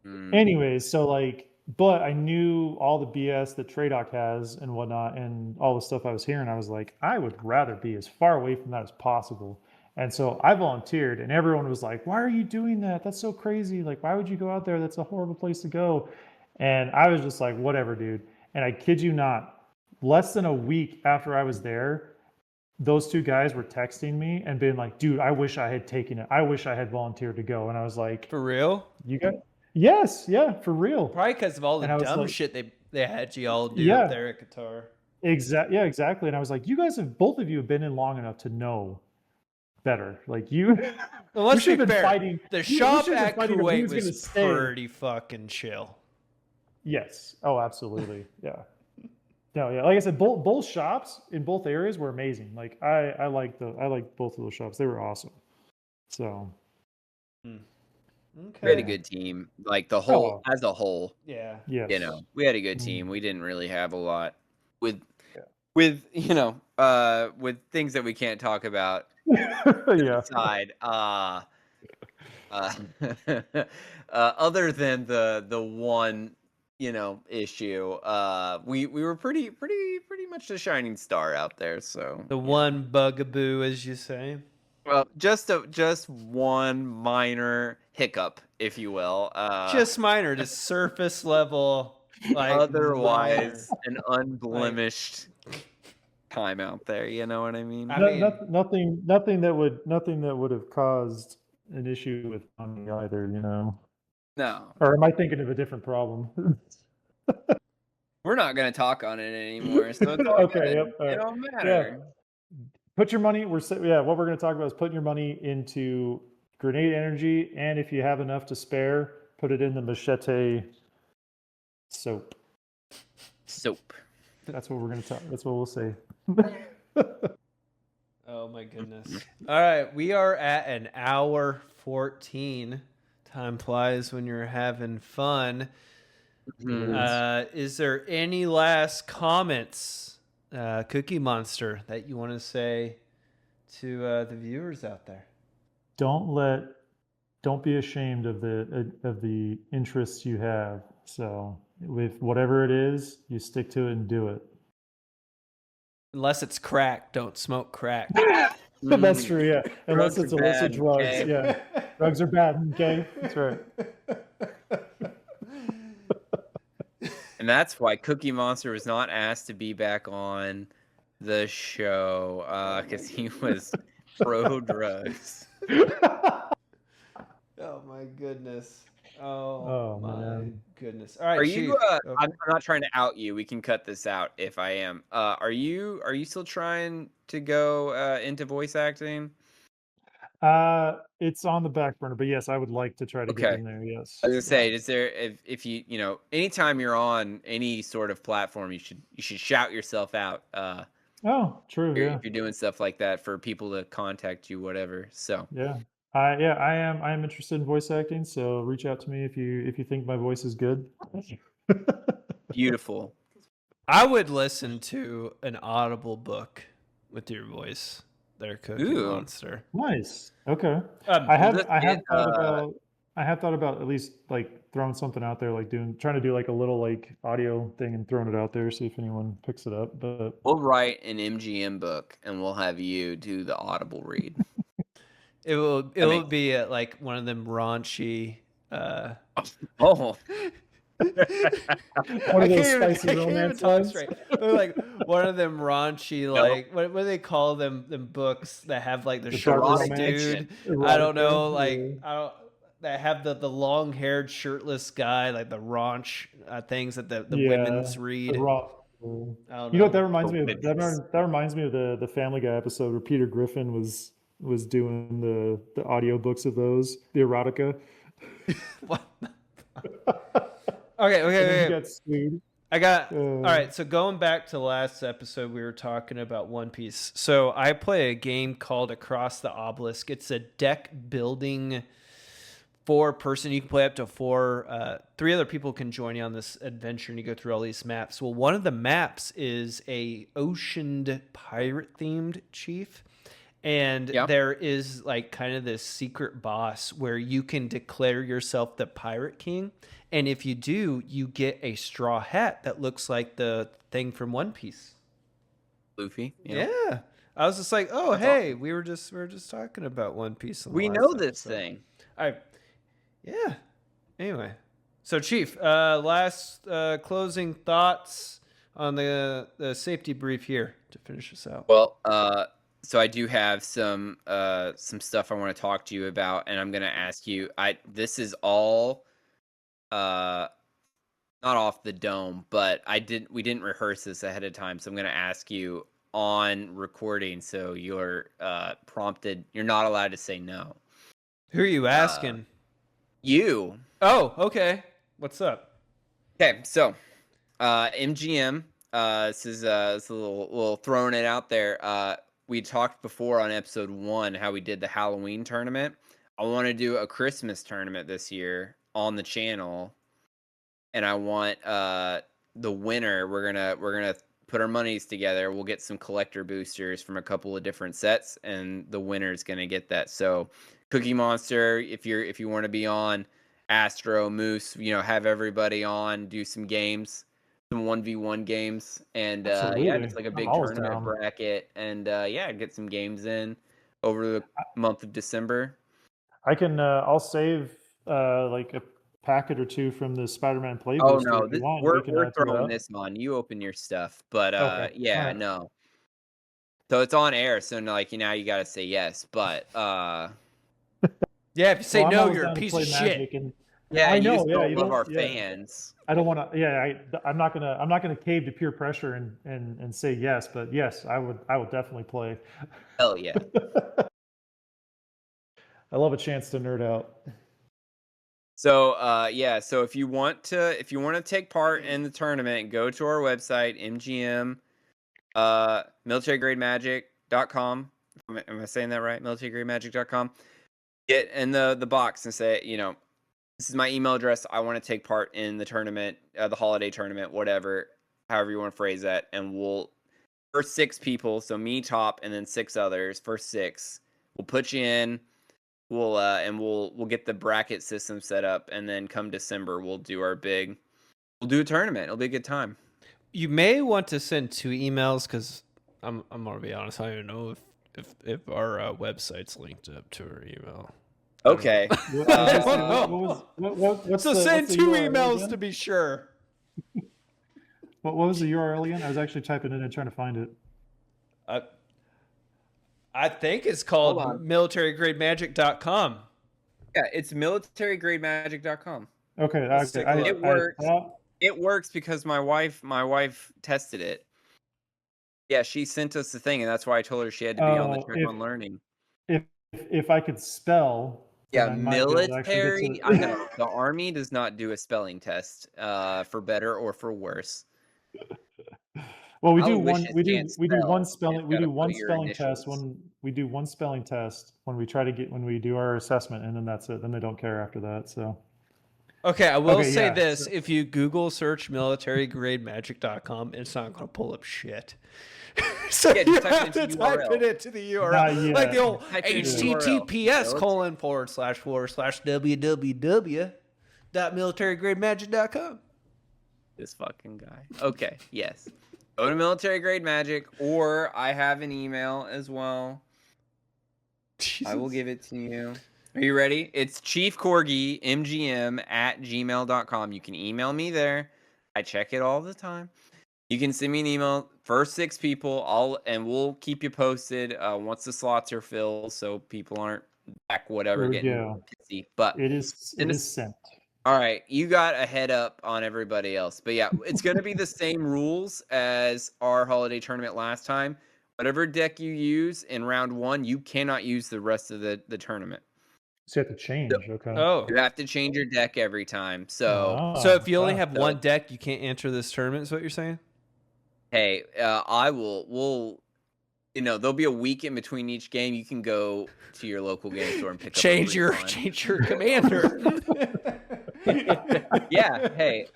Mm. Anyways, so like, but I knew all the BS that Tradoc has and whatnot, and all the stuff I was hearing. I was like, I would rather be as far away from that as possible. And so I volunteered, and everyone was like, "Why are you doing that? That's so crazy! Like, why would you go out there? That's a horrible place to go." And I was just like, "Whatever, dude." And I kid you not, less than a week after I was there, those 2 guys were texting me and being like, "Dude, I wish I had taken it. I wish I had volunteered to go." And I was like, For real? "You got?" Yes, yeah, for real. Probably because of all the And I was dumb like- shit they had you all do Yeah. up there at Qatar. Yeah, exactly. And I was like, "You guys both of you have been in long enough to know better. Like you, Well, let's we should be have been fair. fighting. The we shop should have been at fighting over Kuwait who's gonna was stay." pretty fucking chill. Yes. Oh, absolutely. Yeah. No, yeah. Like I said, both shops in both areas were amazing. Like I liked both of those shops. They were awesome. So Okay. We had a good team. Like the whole, as a whole, Yeah. yes. we had a good team. We didn't really have a lot with with things that we can't talk about Yeah. side. Other than the one issue, we were pretty much the shining star out there. So The one bugaboo, as you say. well, just one minor hiccup, if you will. Just minor, just surface level. Like Otherwise, an unblemished time out there. You know what I mean? I mean- Nothing that would have caused an issue with money either. No, Or am I thinking of a different problem? we're not gonna talk on it anymore. So it's all Okay, good. yep, all It right. don't matter. Put your money. What we're going to talk about is putting your money into grenade energy, and if you have enough to spare, put it in the machete soap. Soap. That's what we're going to talk. That's what we'll say. Oh my goodness. All right, we are at an hour 14. Time flies when you're having fun. Is there any last comments, Cookie Monster, that you want to say to the viewers out there? Don't be ashamed of the interests you have. So with whatever it is, you stick to it and do it. Unless it's crack, don't smoke crack. That's true. Yeah, unless Drugs it's are illicit bad, drugs. okay? Yeah. Drugs are bad. Okay, that's right. And that's why Cookie Monster was not asked to be back on the show because he was pro drugs. Oh my goodness. Oh, Oh, my man. goodness. All right, Are Chief. you? I'm not trying to out you. We can cut this out if I am. Are you? Are you still trying to go into voice acting? It's on the back burner, but yes, I would like to try to get Okay. in there. Yes. I was gonna say, is there if you anytime you're on any sort of platform, you should shout yourself out. Oh, true. Yeah. If you're doing stuff like that for people to contact you, whatever. So Yeah. I am interested in voice acting, so reach out to me if you think my voice is good. beautiful. I would listen to an Audible book with your voice there, Cookie Ooh. Monster. Nice. Okay. Um, I have just I have get, thought about at least like throwing something out there, like trying to do like a little like audio thing and throwing it out there, see if anyone picks it up. But We'll write an MGM book and we'll have you do the audible read. It'll makes- be like one of them raunchy. Oh, one of those spicy I can't even romance talk ones. straight. They're like one of them raunchy, like what do they call them books that have like the The shirtless erotic dude? fiction. I don't know, Erotica, like yeah. I don't. That have the long haired shirtless guy, like the raunch things that the women's read. The raw. I don't You know what know. that reminds me of? Women's. That reminds me of the Family Guy episode where Peter Griffin was doing the audiobooks of those, the erotica. What? Okay, And then he okay. got sued. I got Uh, all right. So going back to last episode, we were talking about One Piece. So I play a game called Across the Obelisk. It's a deck building 4-person. You can play up to 4. 3 other people can join you on this adventure, and you go through all these maps. Well, one of the maps is a oceaned pirate themed chief. And there is like kind of this secret boss where you can declare yourself the Pirate King. And if you do, you get a straw hat that looks like the thing from One Piece. Luffy. Yeah. I was just like, oh, That's hey, we were just talking about One Piece. On the We last know this episode. thing. Yeah. Anyway. So, Chief, last closing thoughts on the safety brief here to finish us out. Well, so I do have some stuff I want to talk to you about, and I'm gonna ask you. This is all not off the dome, but we didn't rehearse this ahead of time, so I'm gonna ask you on recording, so you're prompted. You're not allowed to say no. Who are you asking? You. Oh, okay. What's up? Okay, so MGM. This is a little throwing it out there. We talked before on episode 1 how we did the Halloween tournament. I want to do a Christmas tournament this year on the channel, and I want the winner. We're gonna put our monies together. We'll get some collector boosters from a couple of different sets, and the winner's gonna get that. So, Cookie Monster, if you want to be on, Astro, Moose, have everybody on, do some games. Some 1v1 games, and just like a big tournament down. bracket, and get some games in over the month of December. I can. I'll save like a packet or 2 from the Spider-Man play Oh booster no, if you want. we're We can throw throwing that. this on. You open your stuff, but Okay. yeah, Alright. no. So it's on air, so like now you gotta say yes, but Yeah, if you say Well, I'm no, always you're a down to piece play of Magic, shit. and yeah, I you know. just Yeah, don't you love don't. our Yeah. fans. I don't want to. Yeah, I'm not gonna cave to peer pressure and say yes. But yes, I would definitely play. Hell yeah. I love a chance to nerd out. So so if you want to take part in the tournament, go to our website, MGM militaryGradeMagic.com. Am I saying that right? militaryGradeMagic.com. Get in the box and say, this is my email address. I want to take part in the tournament, the holiday tournament, whatever, however you want to phrase that. And we'll, first 6 people, so me top, and then 6 others, first 6, we'll put you in. We'll get the bracket system set up, and then come December, we'll do a tournament. It'll be a good time. You may want to send 2 emails because I'm gonna be honest. I don't even know if our website's linked up to our email. Okay. What's So the, send what's the 2 URL emails again? to be sure. What was the URL again? I was actually typing it in and trying to find it. I think it's Hold called on. militaryGradeMagic.com. Yeah, it's militaryGradeMagic.com. Okay, Let's take a look. It works. It works because my wife tested it. Yeah, she sent us the thing, and that's why I told her she had to be on the Check on Learning. If I could spell, Yeah, then I might be able to actually military. get to I know the Army does not do a spelling test, for better or for worse. Well, we I do wish one. it We do can't we do one spell. spelling. It's We gotta do one put your spelling test initials. when we do one spelling test when we try to get when we do our assessment, and then that's it. Then they don't care after that. So Okay, I will Okay, say yeah, this. so- If you Google search militaryGradeMagic.com, it's not going to pull up shit. So Yeah, you just type it have to into type URL. it into the URL. Not yet. Like the old Type it into URL. https://www.militaryGradeMagic.com. This fucking guy. Okay, yes. Go to Military Grade Magic, or I have an email as well. I will give it to you. Are you ready? It's chiefcorgimgm@gmail.com. You can email me there. I check it all the time. You can send me an email. First 6 people, and we'll keep you posted once the slots are filled, so people aren't back whatever There we getting go. pissy. But It is sent. all right, you got a head up on everybody else. But yeah, it's going to be the same rules as our holiday tournament last time. Whatever deck you use in round 1, you cannot use the rest of the tournament. So you have to change. Okay. Oh. You have to change your deck every time. So, So if you only wow. have one deck, you can't enter this tournament, is what you're saying? hey, we'll there'll be a week in between each game. You can go to your local game store and pick up a Change your commander. Yeah, hey.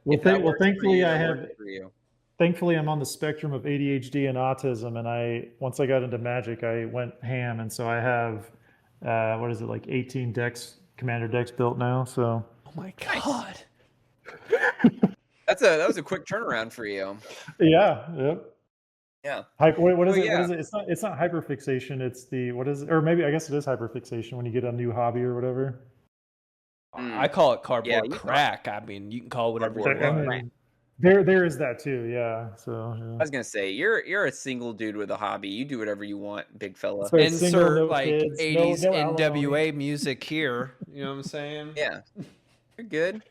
Well, if that works for thankfully you, I that have. works for you. Thankfully, I'm on the spectrum of ADHD and autism, and once I got into Magic, I went ham, and so I have what is it, like 18 decks, commander decks built now. So Oh my god. That was a quick turnaround for you. yeah, yep. Yeah. What is Oh, it? yeah. What is it? It's not hyperfixation. It's the what is it? Or maybe I guess it is hyperfixation when you get a new hobby or whatever. I call it cardboard Yeah, crack. I mean, you can call it whatever you Cardboard want. crack. There is that too. Yeah. So I was gonna say you're a single dude with a hobby. You do whatever you want, big fella. So it's single, Insert no like kids, 80s no alimony. NWA music here. You know what I'm saying? Yeah, you're good.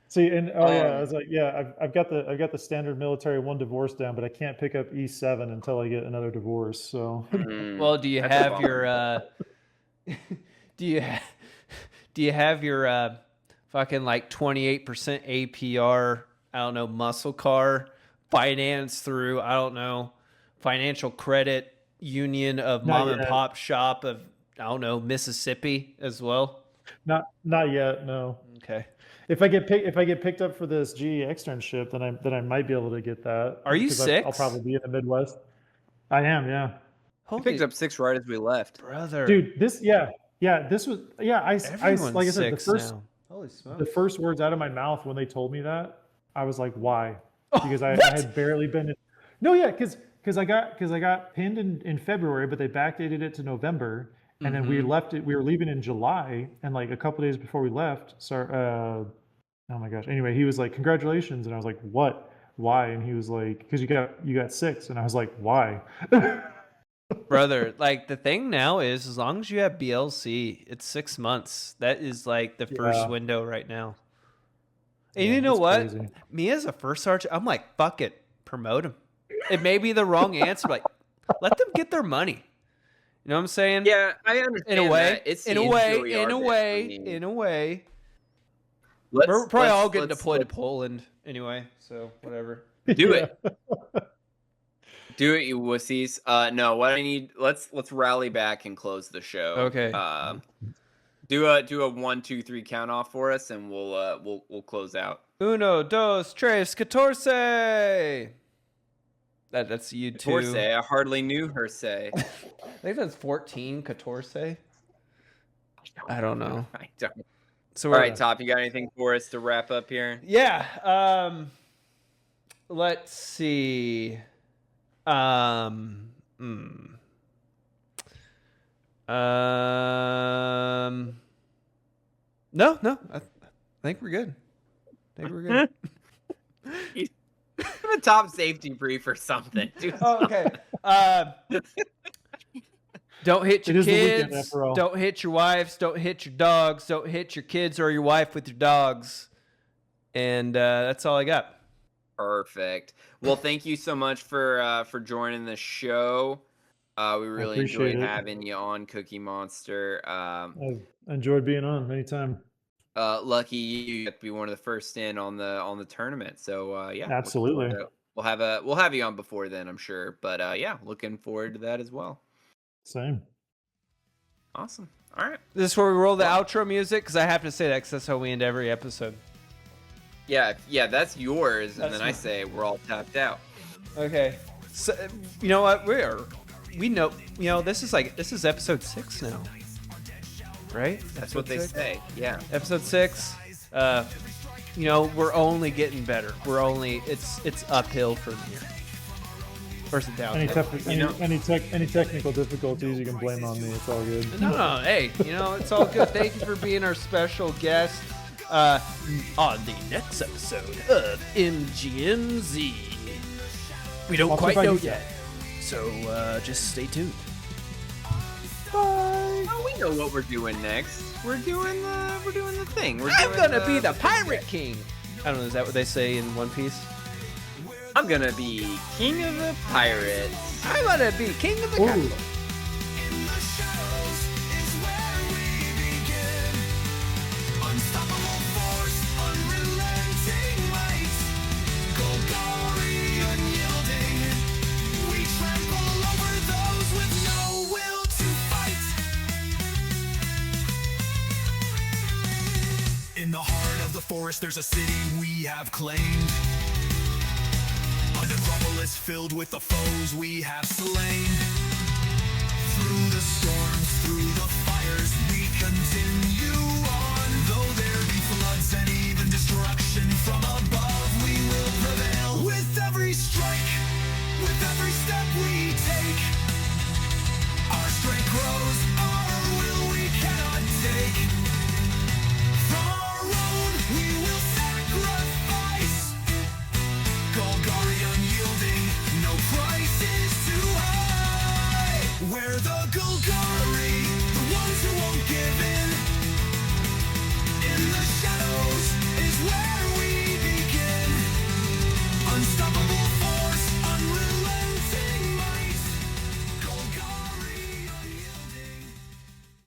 See, and I was like, yeah, I've got the standard military 1 divorce down, but I can't pick up E7 until I get another divorce. So Well, do you That's a have bummer. your do you have your fucking like 28% APR, I don't know, muscle car finance through, I don't know, financial credit union of Not mom and yet. pop shop of, I don't know, Mississippi as well? not yet, no. Okay. If I get picked up for this GE externship, then I might be able to get that. Are you because six? I'll probably be in the Midwest. I am, yeah. He Holy picked up 6 right as we left. brother. Dude, this was Everyone's like I said, six now. Holy smokes. the first words out of my mouth when they told me that, I was like, why? Because I what? had barely been in. No, yeah, because I got pinned in February, but they backdated it to November, and then we left it. We were leaving in July, and like a couple days before we left, oh my gosh. Anyway, he was like, congratulations, and I was like, what? Why? And he was like, because you got 6, and I was like, why? Brother, like the thing now is as long as you have BLC, it's 6 months. That is like the first Yeah. window right now. And Yeah, you know it's what? crazy. Me as a first sergeant, I'm like, fuck it, promote him. It may be the wrong answer, but like, let them get their money. You know what I'm saying? Yeah, I understand. In a way, that. It's in the a way, NCOER in a bit way, for me. in a way. Let's- We're probably all let's- getting let's- deployed to let's Poland anyway, so whatever. Do it. Do it, you wussies. No, what I need. Let's rally back and close the show. Okay. Do a 1, 2, 3 count off for us, and we'll close out. Uno, dos, tres, catorce. That's you too. Torse, I hardly knew her say. I think that's 14, catorce. I don't know. I don't. So All we're- right, Top, you got anything for us to wrap up here? Yeah. Let's see. Um, No. I think we're good. Give a top safety brief or something. Dude. Oh, okay. Don't hit It your is the weekend, kids. after all. Don't hit your wives. Don't hit your dogs. Don't hit your kids or your wife with your dogs. And that's all I got. Perfect. Well, thank you so much for joining the show. We really appreciate enjoyed it. having you on, Cookie Monster. I've enjoyed being on anytime. Lucky you got to be one of the first in on the tournament. So yeah, looking Absolutely. forward to- we'll have you on before then, I'm sure. But yeah, looking forward to that as well. Same. Awesome. All right. This is where we roll the outro music because I have to say that because that's how we end every episode. Yeah, that's yours, and That's then I mine. say we're all tapped out. Okay. So you know what? We know. You know this is episode 6 now, right? That's what they say. Yeah. Episode 6. You know we're only getting better. It's uphill from here. Or is it downhill? Any technical difficulties, you can blame on me. It's all good. No, hey, you know, it's all good. Thank you for being our special guest on the next episode of MGMZ. We don't I'll see quite if I know can- yet, so just stay tuned. Oh, we know what we're doing next. We're doing the thing. I'm gonna be the Pirate King. I don't know, is that what they say in One Piece? I'm gonna be king of the pirates. I'm gonna be king of the Ooh. castle. In the shadows is where we begin. Unstoppable force, unrelenting might. Golgari unyielding. We trample over those with no will to fight. In the heart of the forest, there's a city we have claimed. A necropolis filled with the foes we have slain. Through the storms, through the fires, we continue on. Though there be floods and even destruction from above, we will prevail. With every strike, with every step we take, our strength grows, our will we cannot take. From our own, we will sacrifice. Golgari unyielding, no price is too high. We're the Golgari, the ones who won't give in. In the